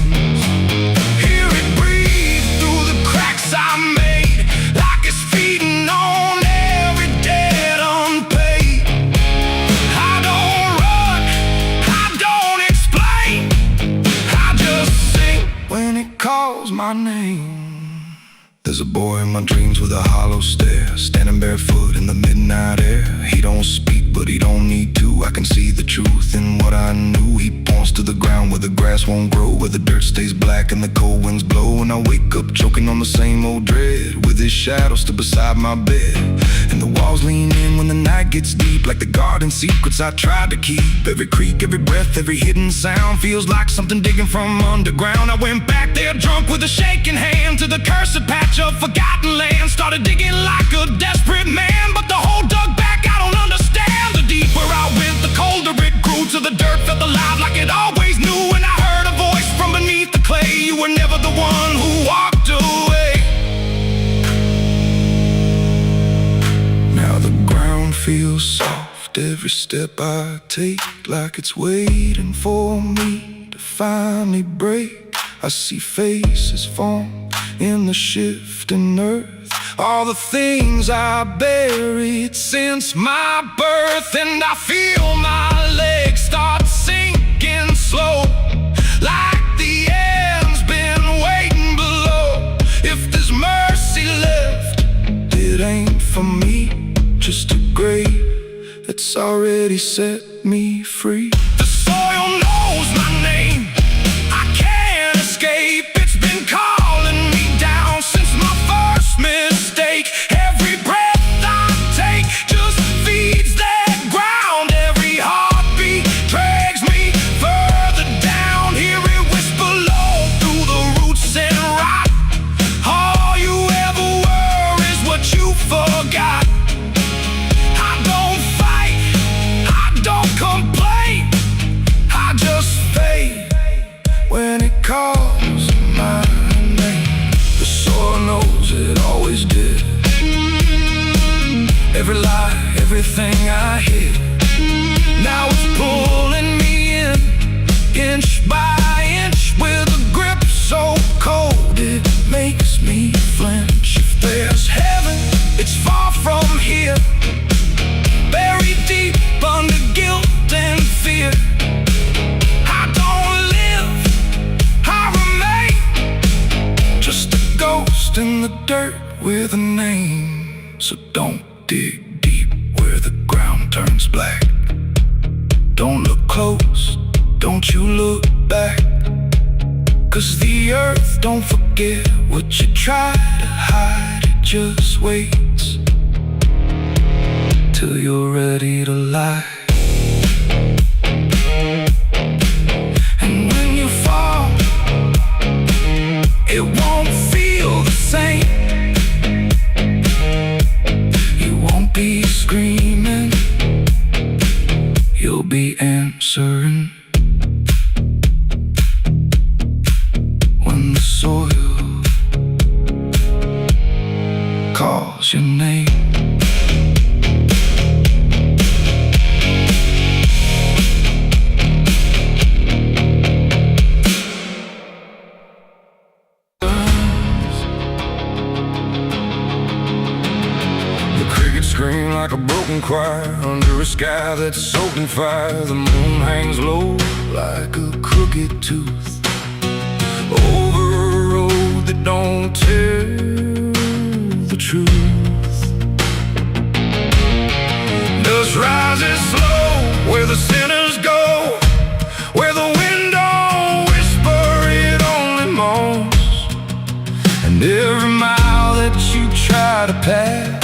Hear it breathe through the cracks I made, like it's feeding on every dead unpaid. I don't run, I don't explain, I just sing when it calls my name. There's a boy in my dreams with a hollow stare, standing barefoot in the midnight air. He don't speak, but he don't need to. I can see the truth in what I knew. He points to the ground where the grass won't grow, where the dirt stays black and the cold winds blow. And I wake up choking on the same old dread, with his shadow still beside my bed. And the walls lean in when the night gets deep, like the garden secrets I tried to keep. Every creak, every breath, every hidden sound feels like something digging from underground. I went back there drunk with a shaking hand to the cursed patch of forgotten land. Started digging like a desperate man, but the hole dug back, I don't understand. The deeper I went, the colder it grew, till the dirt felt alive like it always knew. And I heard a voice from beneath the clay, you were never the one who walked away. step I take, like it's waiting for me to finally break. I see faces form in the shifting earth, all the things I buried since my birth. And I feel my legs start sinking slow, like the end's been waiting below. If there's mercy left, it ain't for me, just a grave that's already set me free. The soil knows my name, I can't escape. It's been calling me down since my first mistake. Every breath I take just feeds that ground. Every heartbeat drags me further down. Hear it whisper low through the roots and rot. All you ever were is what you forgot. I don't fight, I don't complain, I just fade when it calls my name. The soil knows it always did. Every lie, everything I hid, now it's pulling me in, inch by inch, with a grip so cold it makes me flinch. If there's heaven, it's far from here, buried deep under guilt and fear. I don't live, I remain, just a ghost in the dirt with a name. So don't dig deep where the ground turns black. Don't look close, don't you look back, 'cause the earth don't forget what you try to hide. It just waits till you're ready to lie. And when you fall, it won't feel the same. You won't be screaming, you'll be answering. When the soil calls your name. Scream like a broken choir under a sky that's soaked in fire. The moon hangs low like a crooked tooth over a road that don't tell the truth. Dust rises slow where the sinners go, where the wind don't whisper, it only moans. And every mile that you try to pass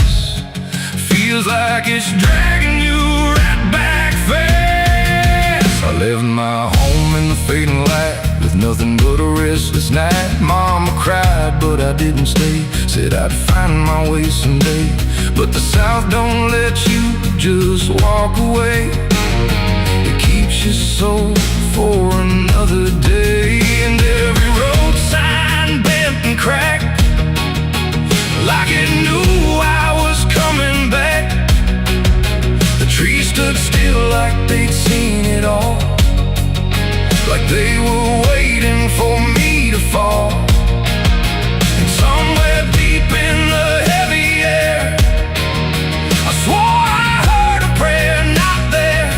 feels like it's dragging you right back fast. I left my home in the fading light with nothing but a restless night. Mama cried, but I didn't stay. Said I'd find my way someday. But the South don't let you just walk away. It keeps your soul for another day. And every road sign bent and cracked, like it knew I was coming back. The trees stood still like they'd seen it all, like they were waiting for me to fall. And somewhere deep in the heavy air, I swore I heard a prayer not there.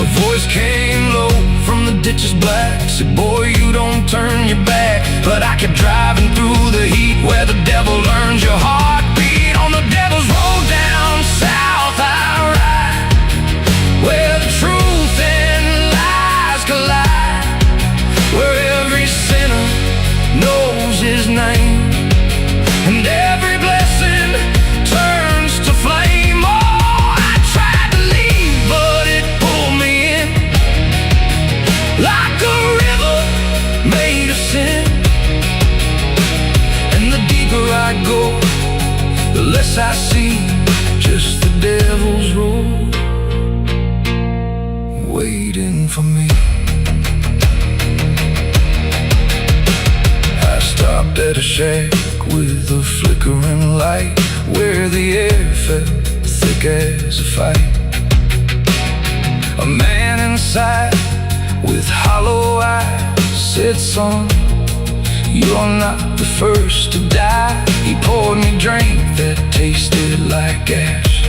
A voice came low from the ditches black, said, boy, you don't turn your back. But I kept driving through the heat where the devil learns your heartbeat. On the devil's road down south I ride, where the truth and lies collide, where every sinner knows his name, and every blessing turns to flame. Oh, I tried to leave, but it pulled me in, like a river made of sin. And the deeper I go, the less I see, just the devil's road waiting for me. I stopped at a shack with a flickering light, where the air felt thick as a fight. A man inside with hollow eyes said, son, you're not the first to die. He poured me a drink that tasted like ash,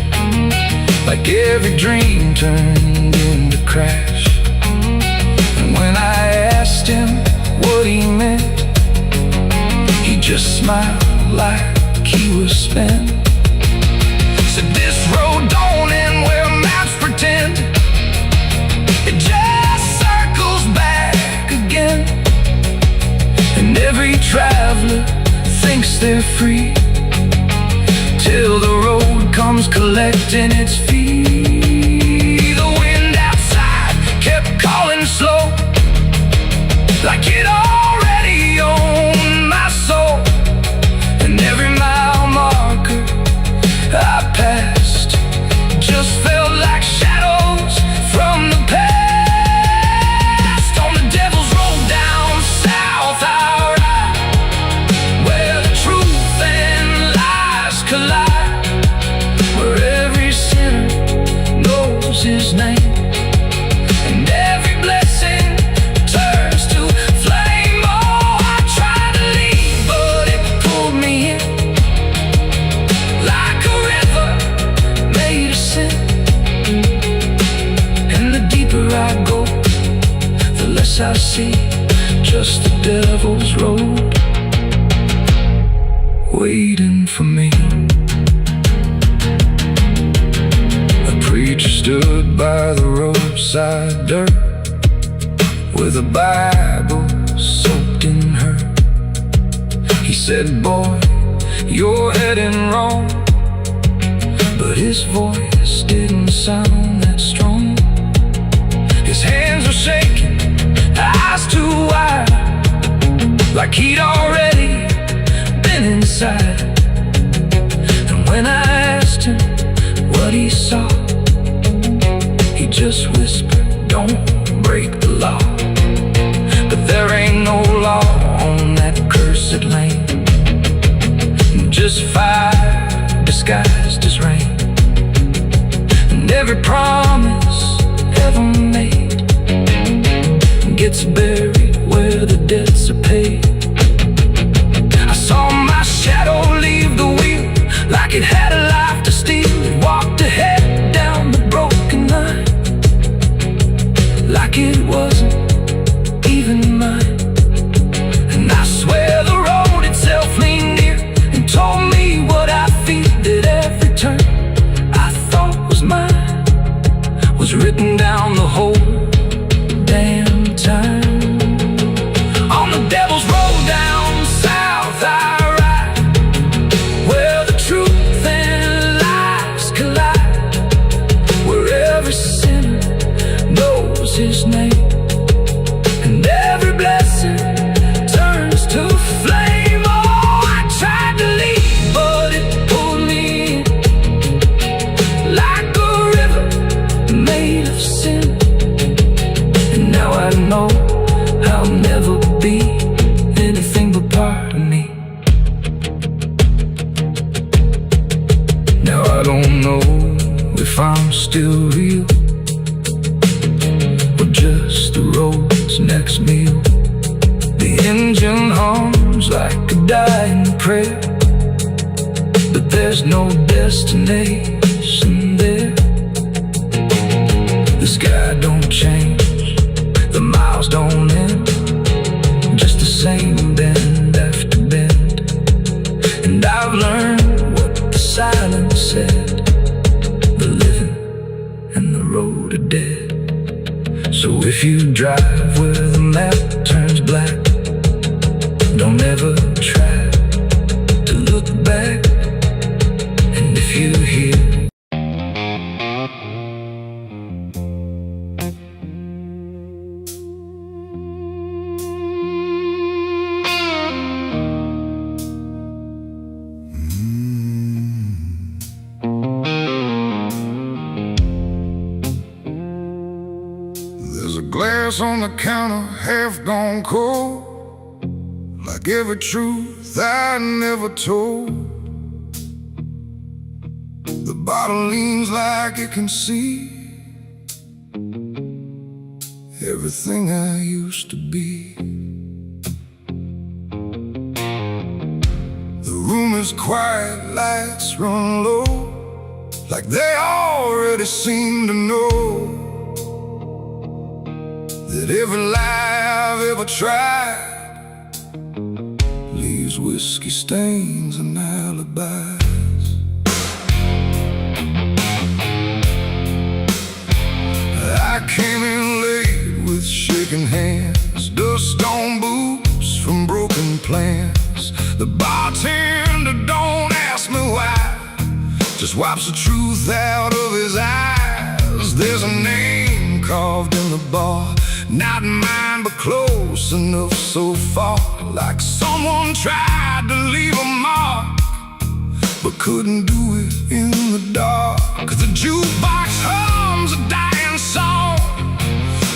like every dream turned into crash. And when I asked him what he meant, he just smiled like he was spent. Said, this road don't end where maps pretend, it just circles back again. And every traveler thinks they're free till the road comes collecting its fee. The wind outside kept calling slow, like it already owned my soul. And every mile marker I passed just felt like shadows from the past. On the devil's road down south I ride, where the truth and lies collide, where every sinner knows his name, and every blessing turns to flame. Oh, I tried to leave, but it pulled me in like a river made of sin. And the deeper I go, the less I see, just the devil's road waiting for me. A preacher stood by the roadside dirt with a Bible soaked in her. He said, boy, you're heading wrong. But his voice didn't sound that strong. His hands were shaking, eyes too wide, like he'd already been inside. And when I asked him what he saw, he just whispered, don't break the law. But there ain't no law on that cursed land, just fire disguised as rain. And every promise ever made gets buried where the debts are paid. I saw my shadow leave the wheel like it had a life to steal. It walked ahead down the broken line like it wasn't even mine. And I swear the road itself leaned near and told me what I feel, that every turn I thought was mine was written down the whole damn time. On the devil's road down south I ride, where the truth and lies collide, where every sinner knows his name, and every blessing turns to flame. Oh, I tried to leave, but it pulled me in like a river made of sin. And now I know I'll never be anything but part of me. Now I don't know if I'm still real or just the road's next meal. The engine hums like a dying prayer, but there's no destination there. The sky don't change, the miles don't end, just the same bend after bend. And I've learned what the silence said, the living and the road are dead. So if you drive where the map turns black, don't ever try to look back. And if you hear there's a glass on the counter, half gone cold, like every truth I never told. The bottle leans like it can see, everything I used to be. The room is quiet, lights run low, like they already seem to know that every lie I've ever tried leaves whiskey stains and alibis. I came in late with shaking hands, dust on boots from broken plans. The bartender don't ask me why, just wipes the truth out of his eyes. There's a name carved in the bar, not mine but close enough so far, like someone tried to leave a mark but couldn't do it in the dark. The jukebox hums a dying song,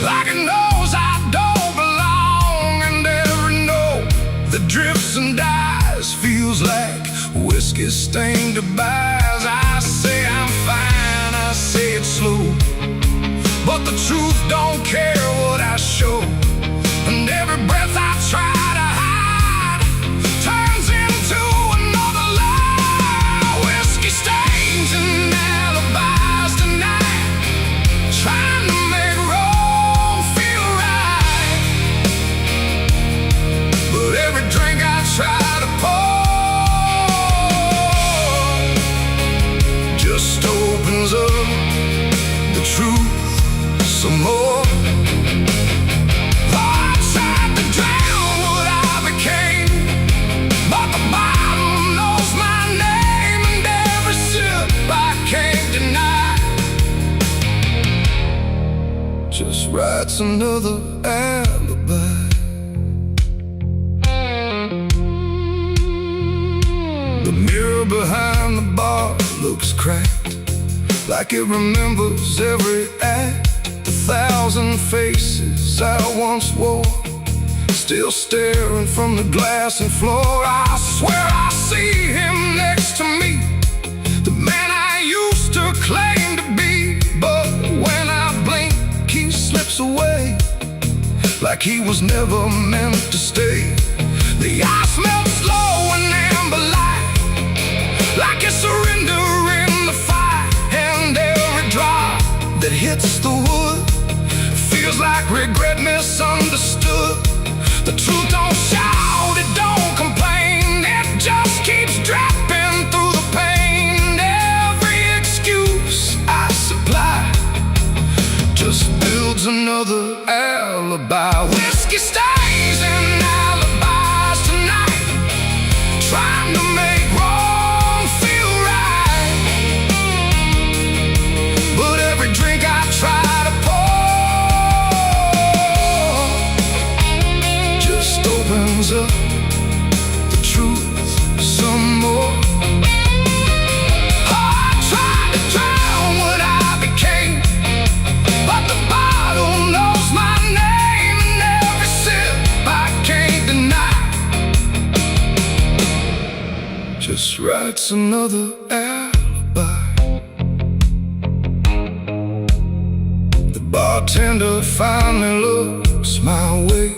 like it knows I don't belong, and every note that drifts and dies feels like whiskey stained goodbyes. I say I'm fine, I say it slow, but the truth don't care what I show, and every breath I try to hide turns into another lie. Whiskey stains and alibis tonight, trying to make wrong feel right. But every drink I try to pour just opens up the truth some more. I tried to drown what I became, but the bottle knows my name, and every sip I can't deny just writes another alibi. The mirror behind the bar looks cracked, like it remembers every act. 1,000 faces I once wore, still staring from the glass and floor. I swear I see him next to me, the man I used to claim to be. But when I blink, he slips away, like he was never meant to stay. The ice melts slow and amber light, like a surrender in the fire, and every drop that hits the wood feels like regret misunderstood. The truth don't shout, it don't complain, it just keeps dropping through the pain. Every excuse I supply just builds another alibi. Whiskey stains and alibis tonight, trying to make wrong feel right. But every drink I try to opens up the truth some more. I tried to drown what I became, but the bottle knows my name, and every sip I can't deny just writes another alibi. The bartender finally looks my way,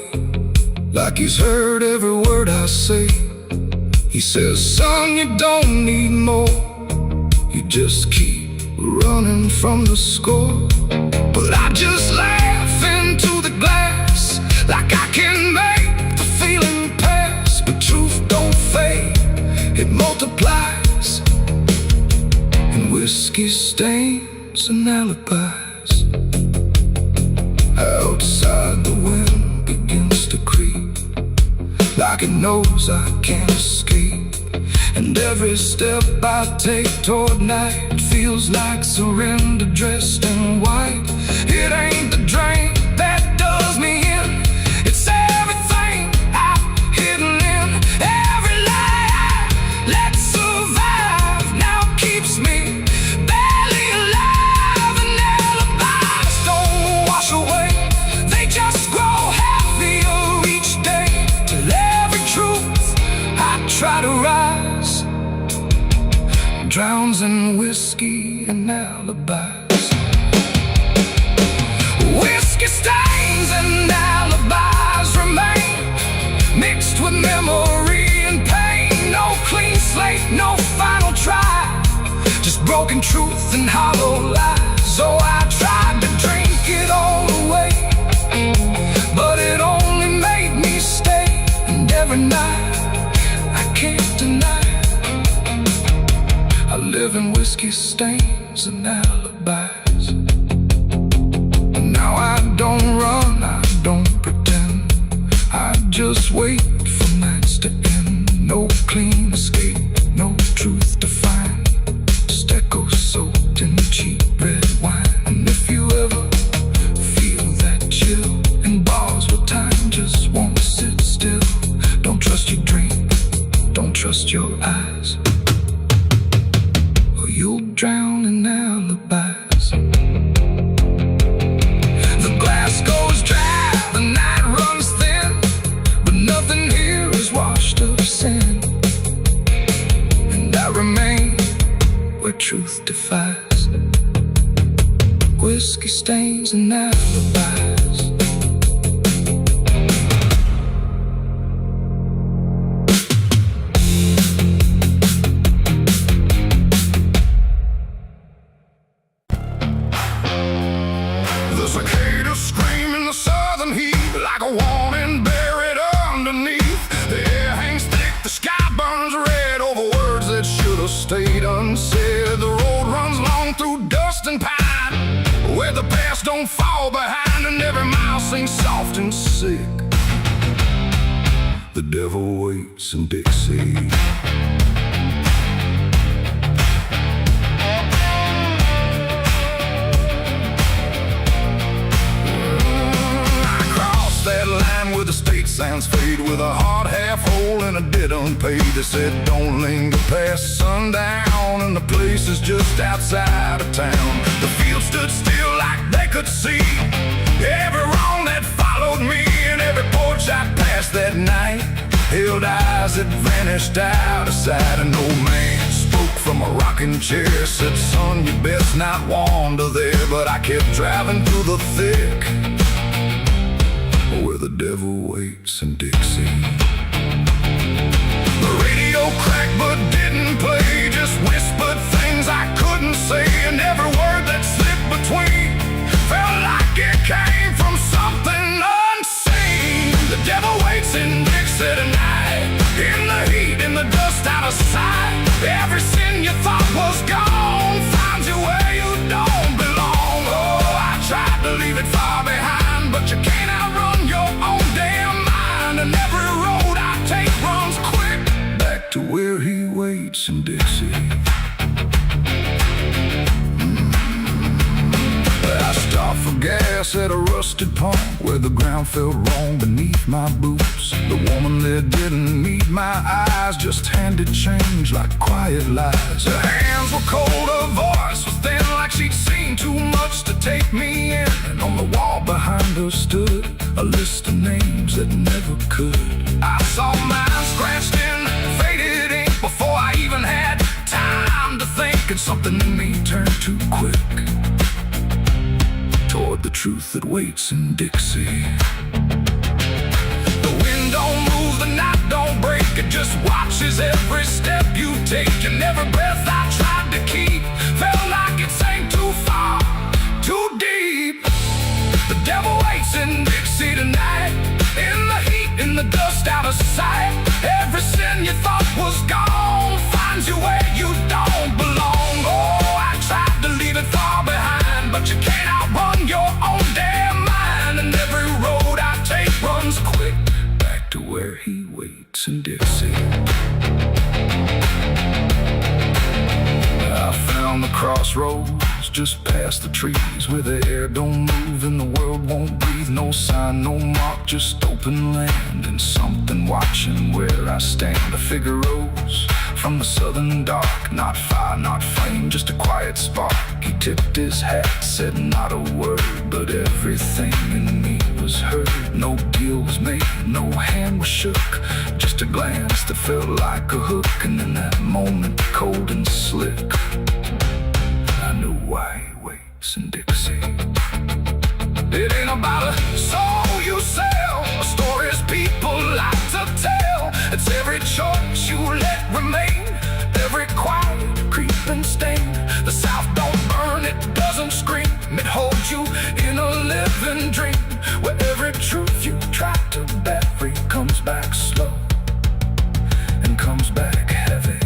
like he's heard every word I say. He says, son, you don't need more, you just keep running from the score. But I just laugh into the glass, like I can make the feeling pass. But truth don't fade, it multiplies, and whiskey stains and alibis. Outside the wind begins to creep, like it knows I can't escape, and every step I take toward night feels like surrender dressed in white. It ain't the drink that does me in, it's everything I've hidden in. Every lie I let survive now keeps me barely alive, and alibis don't wash away, they just grow heavier each day, till every truth I try to rise drowns in whiskey and alibis. Whiskey stains broken truth and hollow lies. So I tried to drink it all away, but it only made me stay. And every night, I can't deny, I live in whiskey stains and alibis. And now I don't run, I don't pretend, I just wait for nights to end. No clean escape, no truth to find, just echoes soaked in cheap red wine. And if you ever feel that chill in bars where time just won't sit still, don't trust your dream, don't trust your eyes, or you'll drown in alibis. The glass goes dry, the night runs thin, but nothing here is washed of sin. And I remain where truth defies, whiskey stains and alibis. The cicadas scream in the southern heat like a warning buried underneath. The air hangs thick, the sky burns red over words that should have stayed unsaid. The road runs long through dust and pine, where the past don't fall behind, and every mile sings soft and sick. The devil waits in Dixie. That line where the state signs fade, with a heart half whole and a debt unpaid. They said don't linger past sundown, and the place is just outside of town. The field stood still like they could see every wrong that followed me, and every porch I passed that night held eyes that vanished out of sight. An old man spoke from a rocking chair, said son, you best not wander there. But I kept driving through the thick, where the devil waits in Dixie. The radio cracked but didn't play, just whispered things I couldn't say, and every word that slipped between felt like it came from something unseen. The devil waits in Dixie tonight, in the heat, in the dust, out of sight. Every sin you thought was gone finds you where you don't belong. Oh, I tried to leave it far behind, but you can't outrun your own damn mind. And every road I take runs quick back to where he waits in Dixie. I stopped for gas at a rusted pump, where the ground felt wrong beneath my boots. The woman there didn't meet my eyes, just handed change like quiet lies. Her hands were cold, her voice was thin, like she'd seen too much to take me in. And on the wall behind her stood a list of names that never could. I saw mine scratched in faded ink before I even had time to think, and something in me turned too quick toward the truth that waits in Dixie. The wind don't move, the night don't break, it just watches every step you take. And every breath I tried to keep felt like it sank too far, too deep. The devil waits in Dixie tonight, in the heat, in the dust, out of sight. Every sin you thought was gone finds you where you don't belong. Oh, I tried to leave it far behind, but you can't outrun your own damn mind. And every road I take runs quick back to where he waits in Dixie. I found the crossroads just past the trees, where the air don't move and the world won't breathe. No sign, no mark, just open land, and something watching where I stand. A figure rose from the southern dark, not fire, not flame, just a quiet spark. He tipped his hat, said not a word, but everything in me was heard. No deal was made, no hand was shook, just a glance that felt like a hook. And in that moment, cold and slick, I knew why he waits in Dixie. It ain't about a soul you sell, a stories people like to tell. It's every choice you let remain, every quiet creeping stain, the comes back slow and comes back heavy.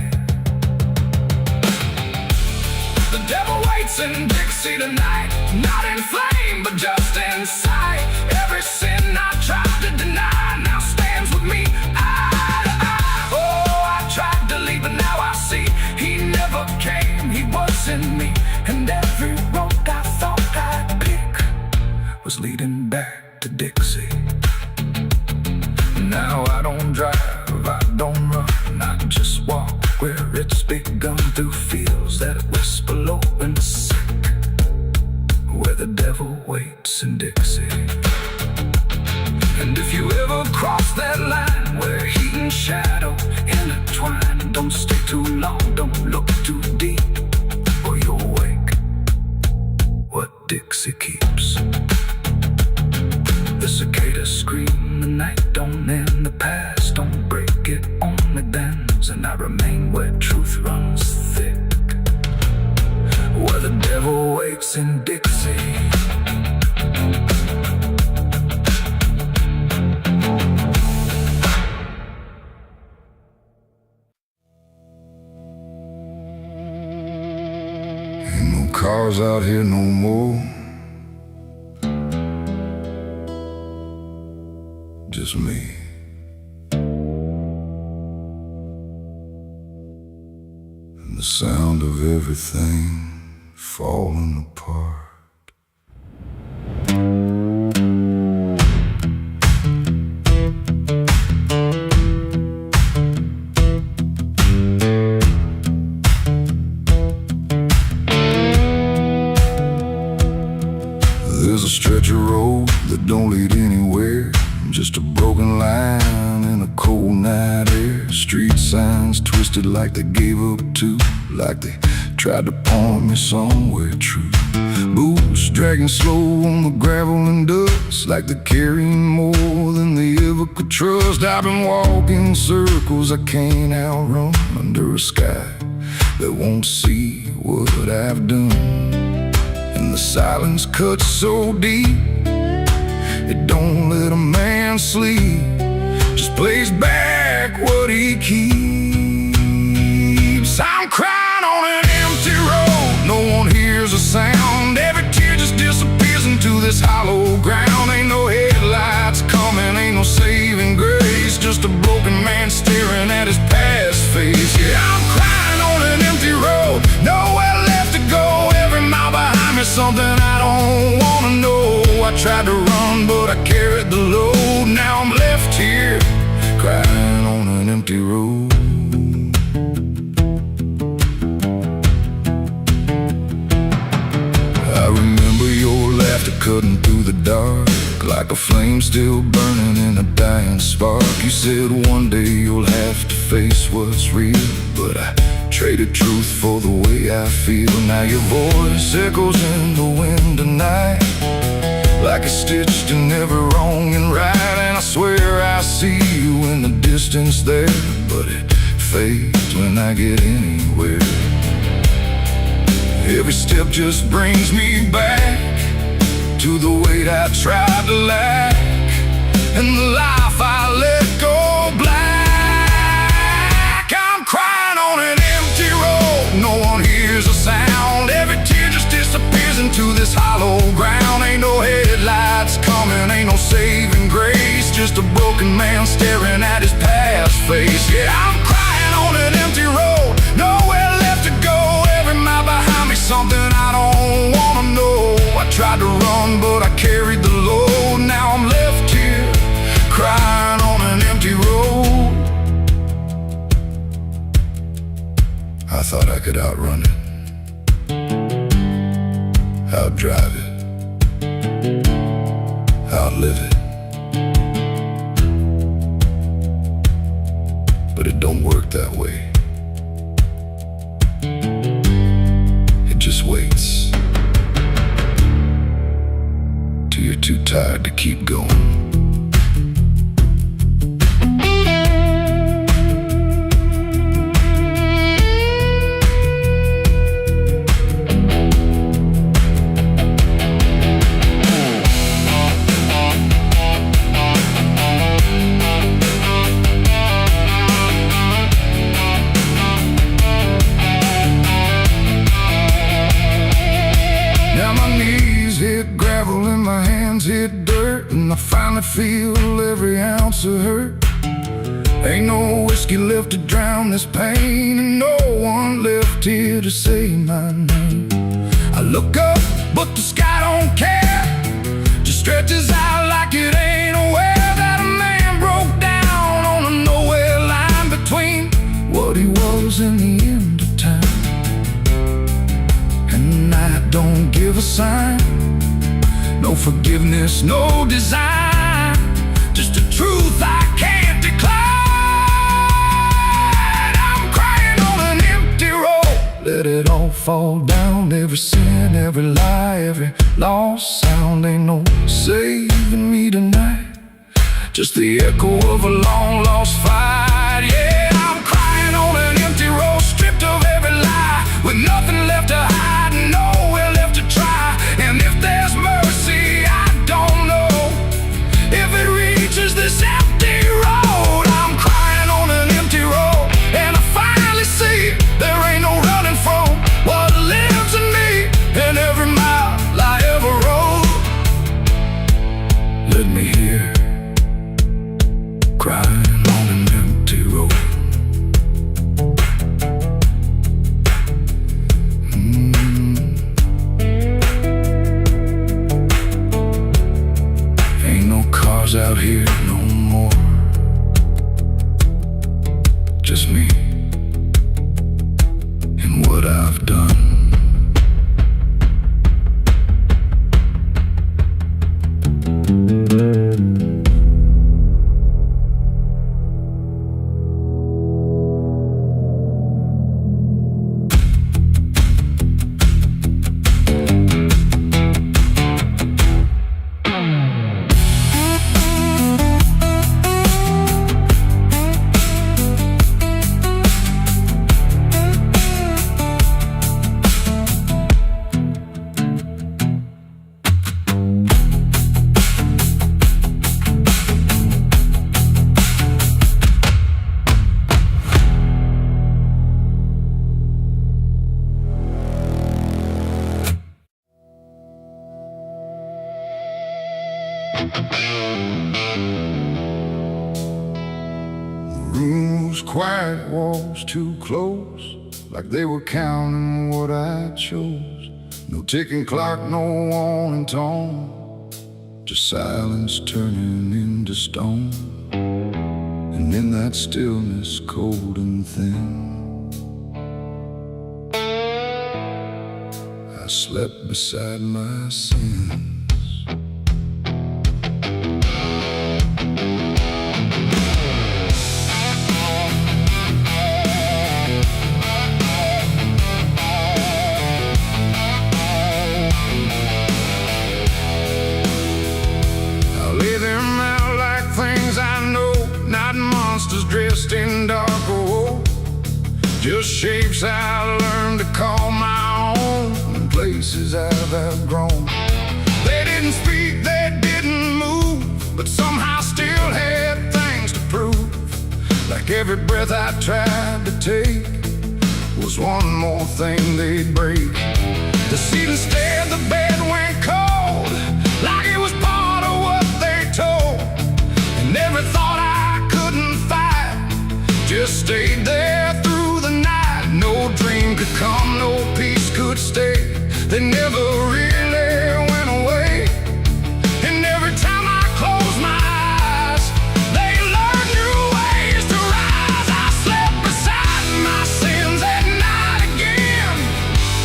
The devil waits in Dixie tonight, not in flame, but just in sight. Every sin I tried to deny now stands with me eye to eye. Oh, I tried to leave, but now I see he never came, he was in me. And every road I thought I'd pick was leading back to Dixie. Now I don't drive, I don't run, I just walk where it's begun, through fields that whisper low and sick, where the devil waits in Dixie. And if you ever cross that line where heat and shadow intertwine, don't stay too long, don't look too deep, or you'll wake what Dixie keeps. The cicadas scream, the night don't end, the past don't break, it only bends, and I remain where truth runs thick, where the devil waits in Dixie. Ain't no cars out here no more, just me. And the sound of everything falling apart. There's a stretch of road that don't lead anywhere, just a broken line in a cold night air. Street signs twisted like they gave up too, like they tried to point me somewhere true. Boots dragging slow on the gravel and dust, like they're carrying more than they ever could trust. I've been walking circles I can't outrun, under a sky that won't see what I've done. And the silence cuts so deep, it don't let a man sleep, just plays back what he keeps. I'm crying on an empty road, no one hears a sound, every tear just disappears into this hollow ground. Ain't no headlights coming, ain't no saving grace, just a broken man staring at his past face. Yeah, I'm crying on an empty road, nowhere left to go, every mile behind me something I don't wanna know. I tried to run, but I carried the load. Now I'm left here, crying on an empty road. I remember your laughter cutting through the dark, like a flame still burning in a dying spark. You said one day you'll have to face what's real, but I traded truth for the way I feel. Now your voice echoes in the wind tonight, like it's stitched in every wrong and right. And I swear I see you in the distance there, but it fades when I get anywhere. Every step just brings me back to the weight I tried to lack, and the life I let go black. I'm crying on an empty road, no one hears a sound, every tear just disappears into this hollow ground. Ain't no headlights coming, ain't no saving grace, just a broken man staring at his past face. Yeah, I'm crying on an empty road, nowhere left to go, every mile behind me something I don't wanna know. I tried to run, but I carried the load. Now I'm left here, crying on an empty road. I thought I could outrun it, outdrive it, outlive it, but it don't work that way. It just waits till you're too tired to keep going. feel every ounce of hurt. Ain't no whiskey left to drown this pain, and no one left here to say my name. I look up, but the sky don't care, just stretches out like it ain't aware that a man broke down on a nowhere line between what he was and the end of time. And I don't give a sign, no forgiveness, no design, just a truth I can't decline. I'm crying on an empty road, let it all fall down. Every sin, every lie, every lost sound. Ain't no saving me tonight, just the echo of a long lost fight. Yeah, I'm crying on an empty road, stripped of every lie, with nothing left to hide and nowhere left to try. And if there's mercy, I don't know if it reaches this empty road. I'm crying on an empty road, and I finally see there ain't no running from what lives in me and every mile I ever rode. Let me hear crying on an empty road. Ain't no cars out here no more, just me and what I've done. Rooms quiet, walls too close, like they were counting what I chose. No ticking clock, no warning tone, just silence turning into stone. And in that stillness, cold and thin, I slept beside my sins. Dressed in dark gold, just shapes I learned to call my own, and places I've outgrown. They didn't speak, they didn't move, but somehow still had things to prove. Like every breath I tried to take was one more thing they'd break. The ceiling stared, the bed went cold, like it was part of what they told. And every thought I couldn't fight just stayed there through the night. No dream could come, no peace could stay. They never really went away. And every time I close my eyes, they learn new ways to rise. I slept beside my sins at night again,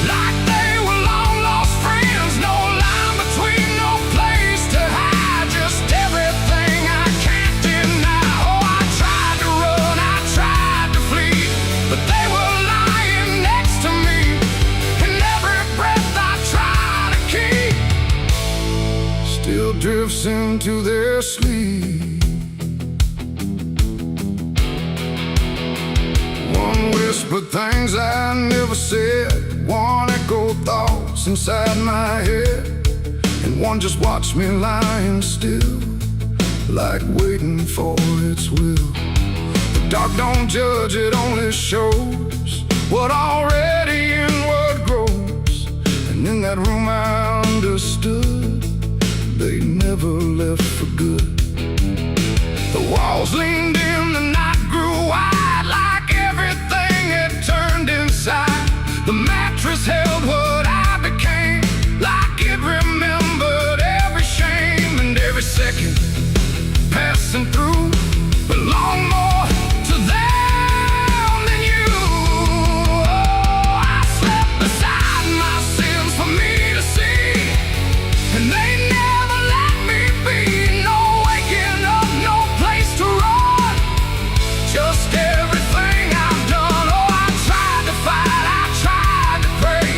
like they were long lost friends. No line between, no place to hide, just everything I can't deny. Oh, I tried to run, I tried to flee, but they were lying next to me, and every breath I try to keep still drifts into their sleep. One whispered things I never said, one echoed thoughts inside my head, and one just watched me lying still, like waiting for its will. The dark don't judge, it only shows what already inward grows. And in that room I understood they never left for good. The walls leaned in, the night grew wide, like everything had turned inside. The mattress held what I became, like it remembered every shame and every second passing through belonged more to them than you. Oh, I slept beside my sins for me to see, and they never let me be. No waking up, no place to run, just everything I've done. Oh, I tried to fight, I tried to pray,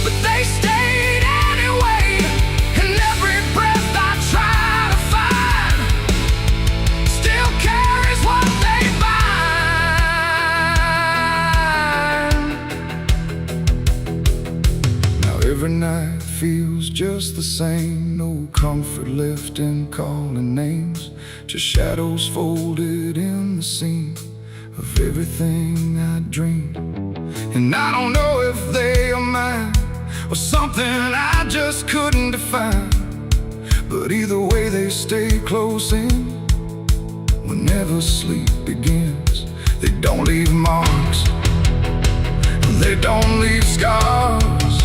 but they stayed anyway. And every breath I try to find still carries what they bind. Now every night feels just the same, no comfort left in calling names, just shadows folded in the seam of everything I dreamed. And I don't know if they are mine or something I just couldn't define, but either way they stay close in whenever sleep begins. They don't leave marks, they don't leave scars,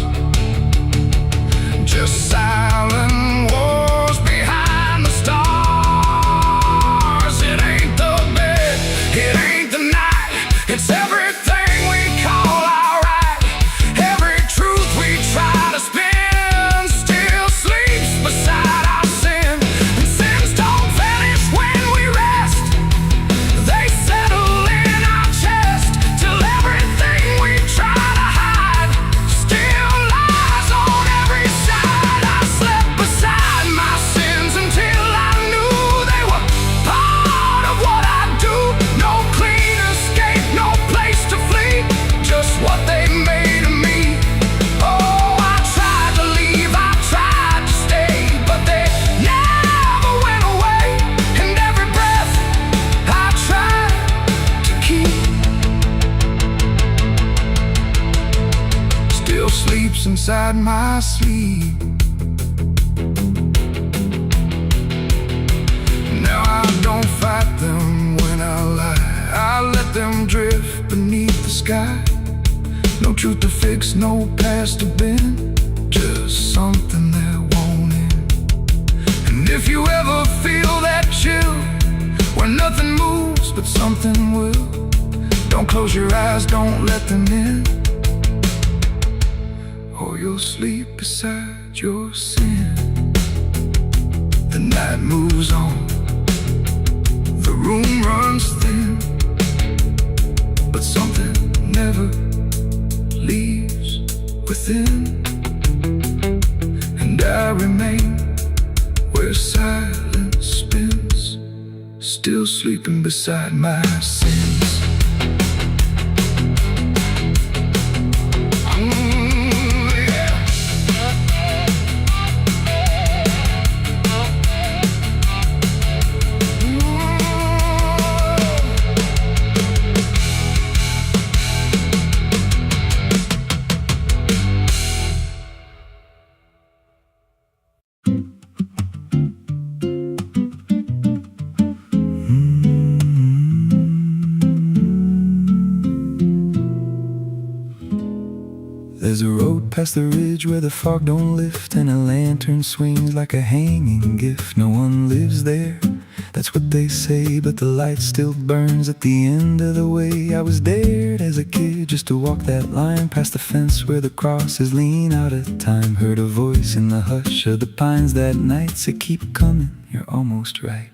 just silent wars behind the stars. It ain't the bed, it ain't the night, it's everything we call alright. Every truth we try to spin still sleeps beside our sin. And sins don't vanish when we rest, they settle in our chest till everything we try to hide still lies on every side. I slept beside my sins until I knew they were part of what I do. No clean escape, no place to flee, just what they made of me. Oh, I tried to leave, I tried to stay, but they never went away. And every breath I tried to keep still sleeps inside my sleep. Now I don't fight them when I lie, I let them drift beneath the sky. No truth to fix, no past to bend, just something that won't end. And if you ever feel that chill where nothing moves but something will, don't close your eyes, don't let them in, or you'll sleep beside your sin. The night moves on, the room runs thin, but something never leaves within. And I remain where silence spins, still sleeping beside my sins. There's a road past the ridge where the fog don't lift, and a lantern swings like a hanging gift. No one lives there, that's what they say, but the light still burns at the end of the way. I was dared as a kid just to walk that line past the fence where the crosses lean out of time. Heard a voice in the hush of the pines that night say, keep coming, you're almost right.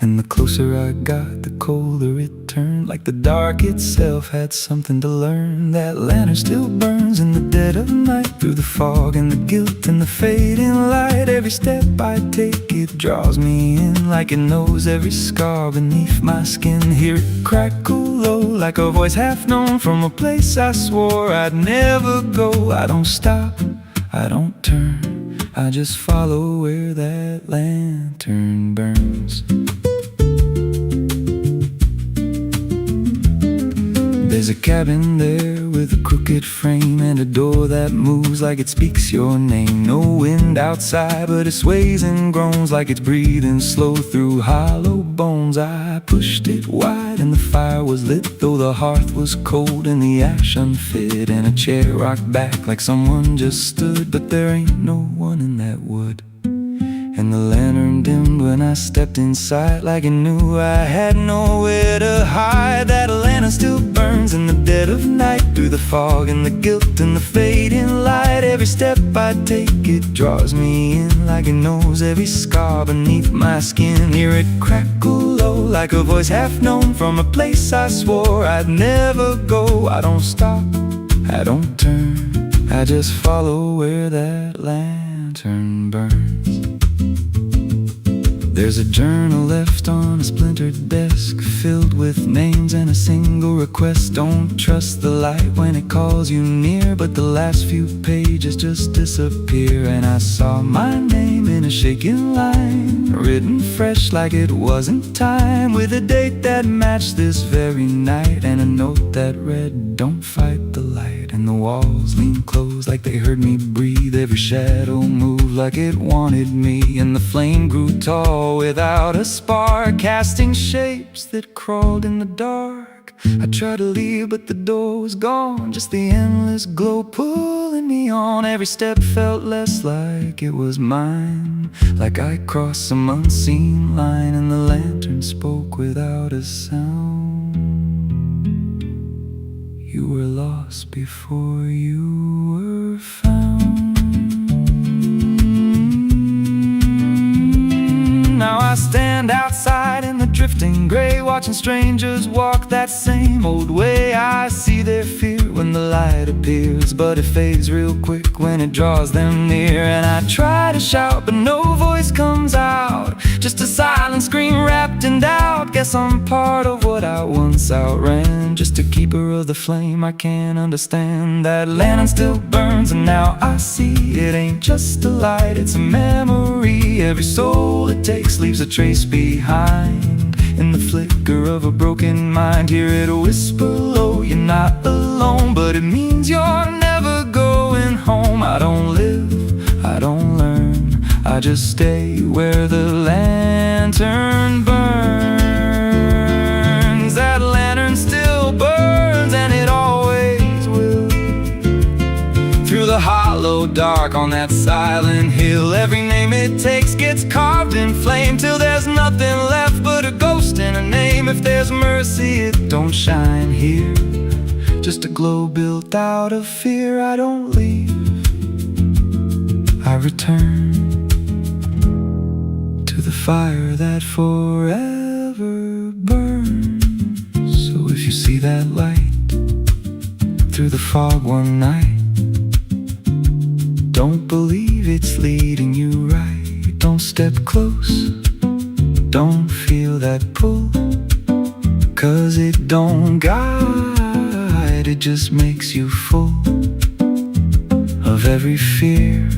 And the closer I got, the colder it turned, like the dark itself had something to learn. That lantern still burns in the dead of night, through the fog and the guilt and the fading light. Every step I take, it draws me in, like it knows every scar beneath my skin. Hear it crackle low, like a voice half known from a place I swore I'd never go. I don't stop, I don't turn, I just follow where that lantern burns. There's a cabin there with a crooked frame and a door that moves like it speaks your name. No wind outside, but it sways and groans like it's breathing slow through hollow bones. I pushed it wide and the fire was lit, though the hearth was cold and the ash unfit, and a chair rocked back like someone just stood. But there ain't no one in that wood. And the lantern dimmed when I stepped inside, like it knew I had nowhere to hide. That lantern still burns in the dead of night, through the fog and the guilt and the fading light. Every step I take, it draws me in, like it knows every scar beneath my skin. Hear it crackle low, like a voice half known, from a place I swore I'd never go. I don't stop, I don't turn, I just follow where that lantern burns. There's a journal left on a splintered desk, filled with names and a single request. Don't trust the light when it calls you near, but the last few pages just disappear. And I saw my name in a shaking line, written fresh like it wasn't time, with a date that matched this very night, and a note that read, don't fight the light. And the walls leaned close like they heard me breathe. Every shadow moved like it wanted me, and the flame grew tall without a spark, casting shapes that crawled in the dark. I tried to leave, but the door was gone, just the endless glow pulling me on. Every step felt less like it was mine, like I crossed some unseen line, and the lantern spoke without a sound. You were lost before you were found. Now I stand outside in the drifting gray, watching strangers walk that same old way. I see their fear when the light appears, but it fades real quick when it draws them near. And I try to shout, but no voice comes out, just a silent scream wrapped in doubt. Guess I'm part of what I once outran, just a keeper of the flame I can't understand. That lantern still burns, and now I see it ain't just a light, it's a memory. Every soul it takes leaves a trace behind, in the flicker of a broken mind. Hear it whisper low, you're not alone, but it means you're never going home. I don't live, I don't learn, I just stay where the lantern burns. That lantern still burns, and it always will, through the hollow dark on that silent hill. Every name it takes gets carved in flame, till there's nothing left but a ghost and a name. If there's mercy, it don't shine here, just a glow built out of fear. I don't leave, I return to the fire that forever burns. So if you see that light through the fog one night, don't believe it's leading you right. Don't step close, don't feel that pull, 'cause it don't guide, it just makes you full of every fear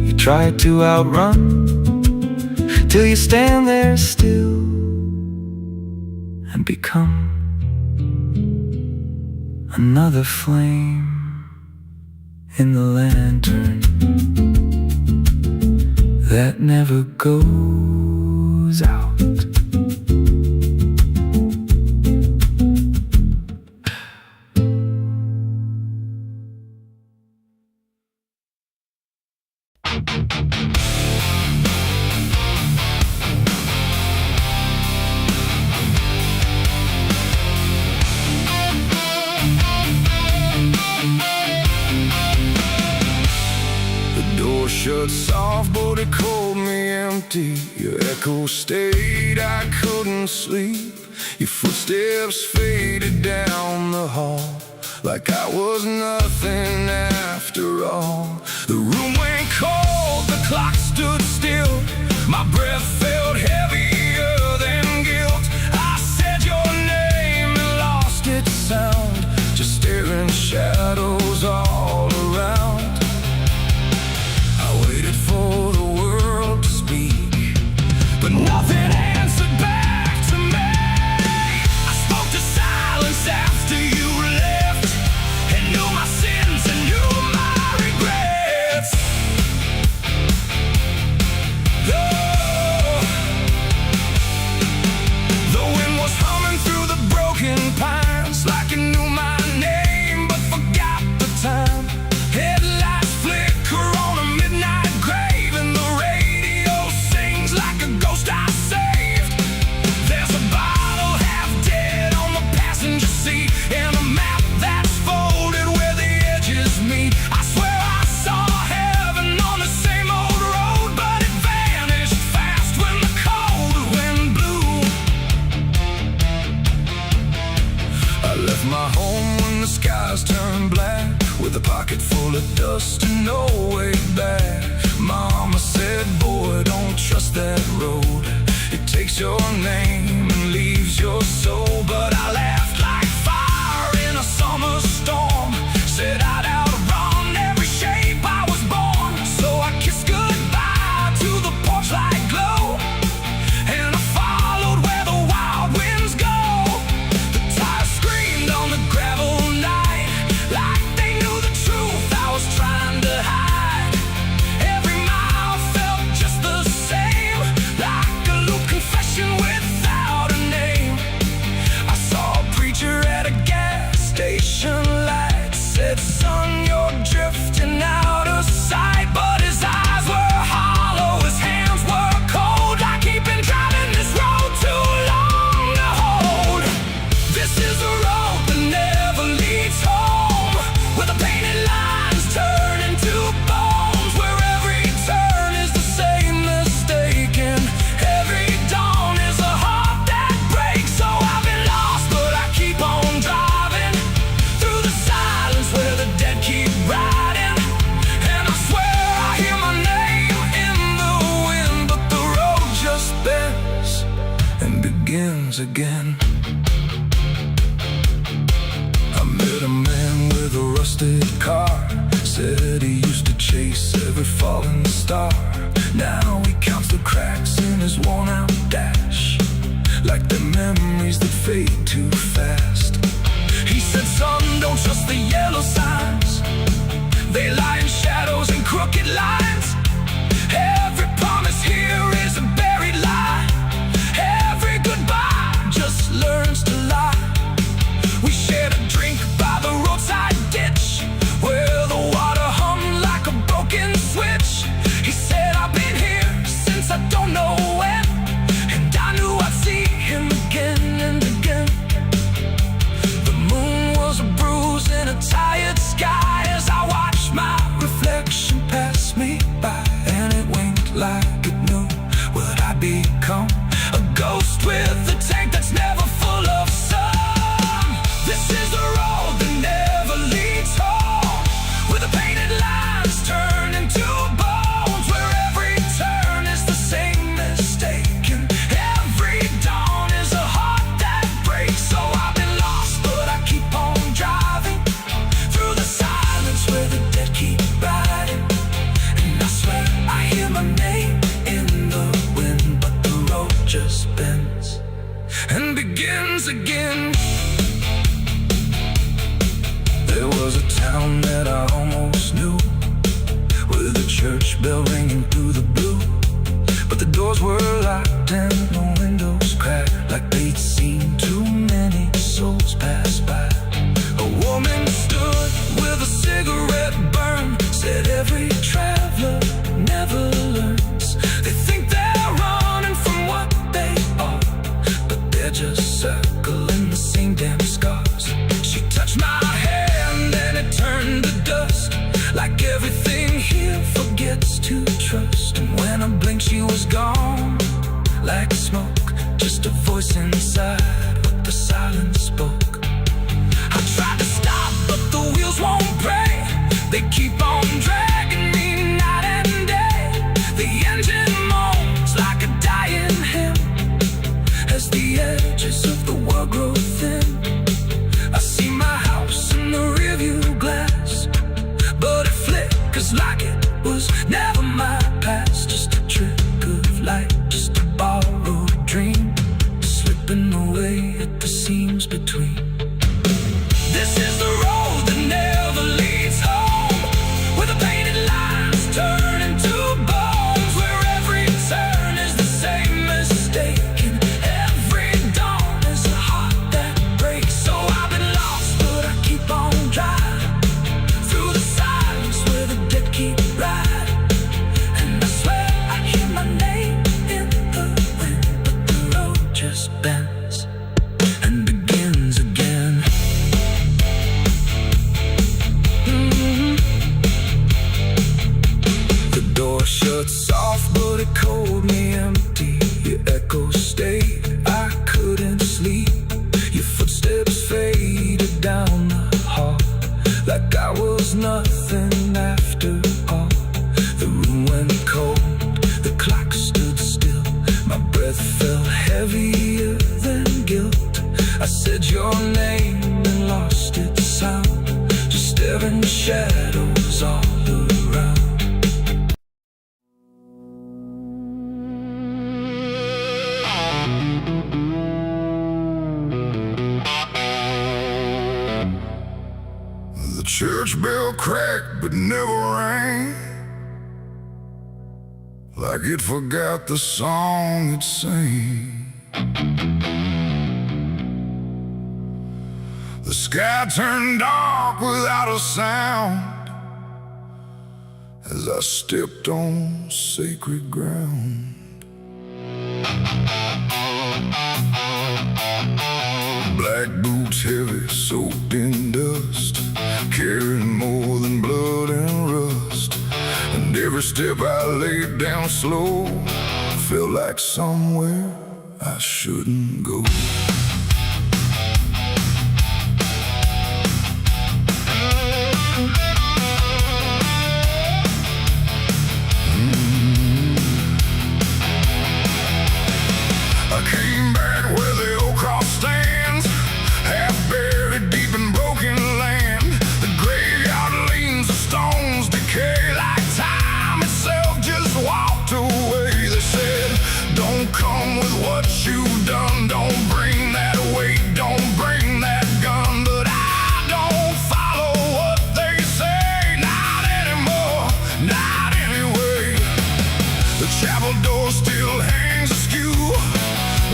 you try to outrun, till you stand there still and become another flame in the lantern that never goes out. Shut soft, but it called me empty. Your echo stayed, I couldn't sleep. Your footsteps faded down the hall, like I was nothing after all. The room went cold, the clock stood still. My breath felt heavier than guilt. I said your name and lost its sound, just staring shadows all around. For the world to speak, but nothing answered back to me. I spoke to silence after you left, with a pocket full of dust and no way back. Mama said, boy, don't trust that road. It takes your name and leaves your soul. But I laughed like fire in a summer storm, said I'd outrun every shape I was born. So I kissed goodbye to the porch light glow, and I followed where the wild winds go. The tires screamed on the gravel night, like they knew the truth I was trying to hide. Every mile felt just the same, like a loose confession without a name. I saw a preacher at a gas station light, said, son, you're drifting out of sight. But his eyes were hollow, his hands were cold, like he'd been driving this road too long to hold. This is a road that never leads home, where the painted lines turn into bones, where every turn is the same mistake, and every dawn is a heart that breaks. So I've been lost, but I keep on driving through the silence where the dead keep riding. And I swear I hear my name in the wind, but the road just bends and begins again. I met a man with a rusted car, said he used to chase every falling star. Now he counts the cracks in his worn-out dash, like the memories that fade too fast. He said, son, don't trust the yellow signs, they lie in shadows and crooked lines. Every promise here is a buried lie, every goodbye just learns to lie. We shared a drink by the roadside ditch, where the water hummed like a broken switch. He said, I've been here since I don't know when, and I knew I'd see him again and again. The moon was a bruise in a tired sky as I watched my reflection pass me by, and it winked like it knew what I'd become, a ghost with a tank that's never full of sun. This is a road that never leads home, where the painted lines turn into bones, where every turn is the same mistake, and every dawn is a heart that breaks. So I've been lost, but I keep on driving through the silence where the dead keep riding. And I swear I hear my name in the wind, but the road just bends and begins again. There was a town that I almost knew, with a church bell ringing through the blue, but the doors were locked and the windows cracked, like they'd seen too many souls pass by. A woman stood with a cigarette burn, said every traveler never learns. They think they're running from what they are, but they're just circling the same damn scars. She touched my hand and it turned to dust, like everything here forgets to trust. And when I blinked she was gone, like smoke, just a voice inside what the silence spoke. I tried to stop but the wheels won't break, they keep on dragging me night and day. The engine moans like a dying hymn, as the edges of the world grow thin. I see my house in the rearview glass, but it flickers like it was never my past. Just a trick of light, just a borrowed dream, slipping away at the seams between. This is the road that never leads home, where the painted lines turn into bones, where every turn is the same mistake, and every dawn is a heart that breaks. So I've been lost, but I keep on driving through the silence where the dead keep riding. And I swear I hear my name in the wind, but the road just bends and begins again. The door shut soft, but it cold me empty. Your echo stayed, I couldn't sleep. Your footsteps faded down the hall, like I was not Church bell cracked but never rang, like it forgot the song it sang. The sky turned dark without a sound as I stepped on sacred ground. Black boots heavy, soaked in dust, carrying more than blood and rust. And every step I laid down slow felt like somewhere I shouldn't go. I came back where the old cross stands, half buried deep in broken land. The graveyard leans, the stones decay like time itself just walked away. They said, don't come with what you've done, don't bring that weight, don't bring that gun. But I don't follow what they say, not anymore, not anyway. The chapel door still hangs askew,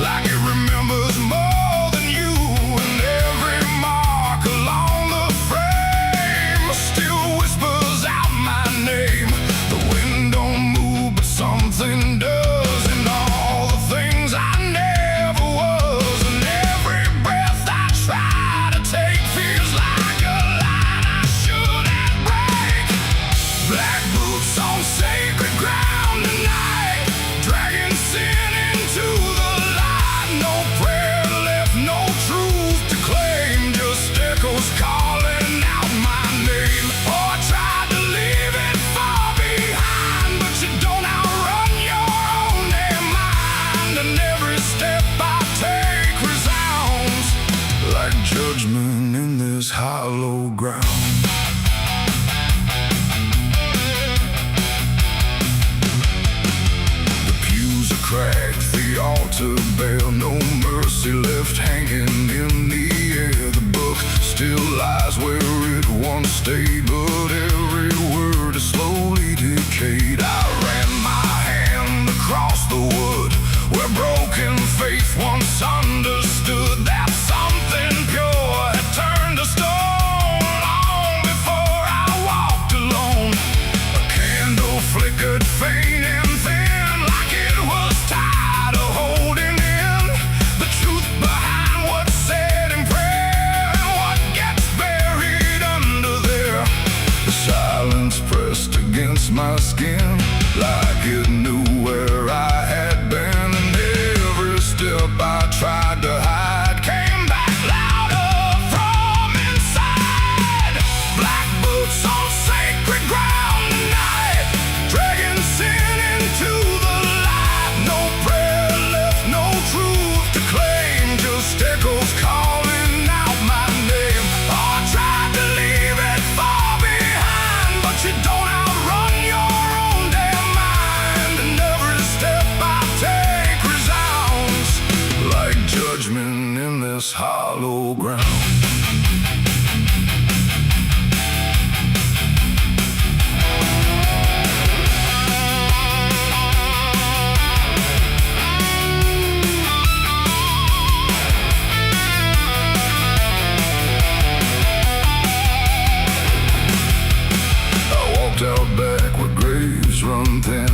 like it remembers more than you. And every mark along the frame still whispers out my name. The wind don't move, but something does, and all the things I never was. And every breath I try to take feels like a line I shouldn't break. Black boots on sacred ground tonight, dragging sin into the light. No prayer left, no truth to claim, just echoes calling out my name. Oh, I tried to leave it far behind, but you don't outrun your own damn mind. And every step I take resounds like judgment in this hollow ground. The pews are cracked, the altar bare, no mercy left hanging in the air. The book still lies where it once stayed, but every word is slowly decayed. I ran my hand across the wood where broken faith once understood that something pure had turned to stone long before I walked alone. A candle flickered faint and thin, like it was tired of holding in the truth behind what's said in prayer and what gets buried under there. The silence pressed against my skin, like it knew where I had been. And every step I tried to hide came back louder from inside. Black boots on sacred ground tonight, dragging sin into the light. No prayer left, no truth to claim, just echoes calling out my name. Oh, I tried to leave it far behind, but you don't outrun your own damn mind. And every step I take resounds like judgment in this hollow ground. I walked out back where graves run thin,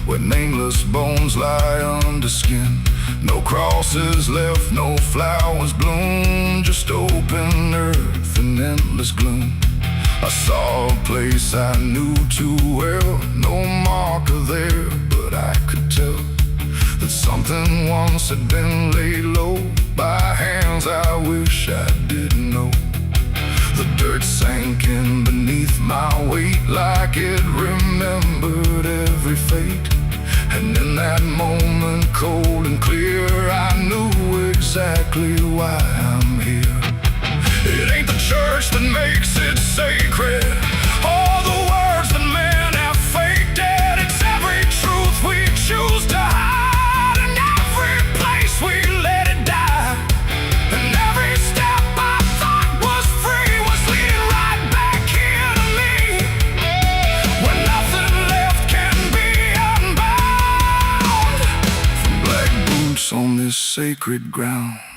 where nameless bones lie under skin. No crosses left, no flowers bloom, just open earth and endless gloom. I saw a place I knew too well, no marker there, but I could tell that something once had been laid low by hands I wish I didn't know. The dirt sank in beneath my weight, like it remembered every fate. And in that moment, cold and clear, I knew exactly why I'm here. It ain't the church that makes it sacred, or the words that men have faked it. It's every truth we choose to hide, and every place we let it die. And every step I thought was free was leading right back here. sacred ground.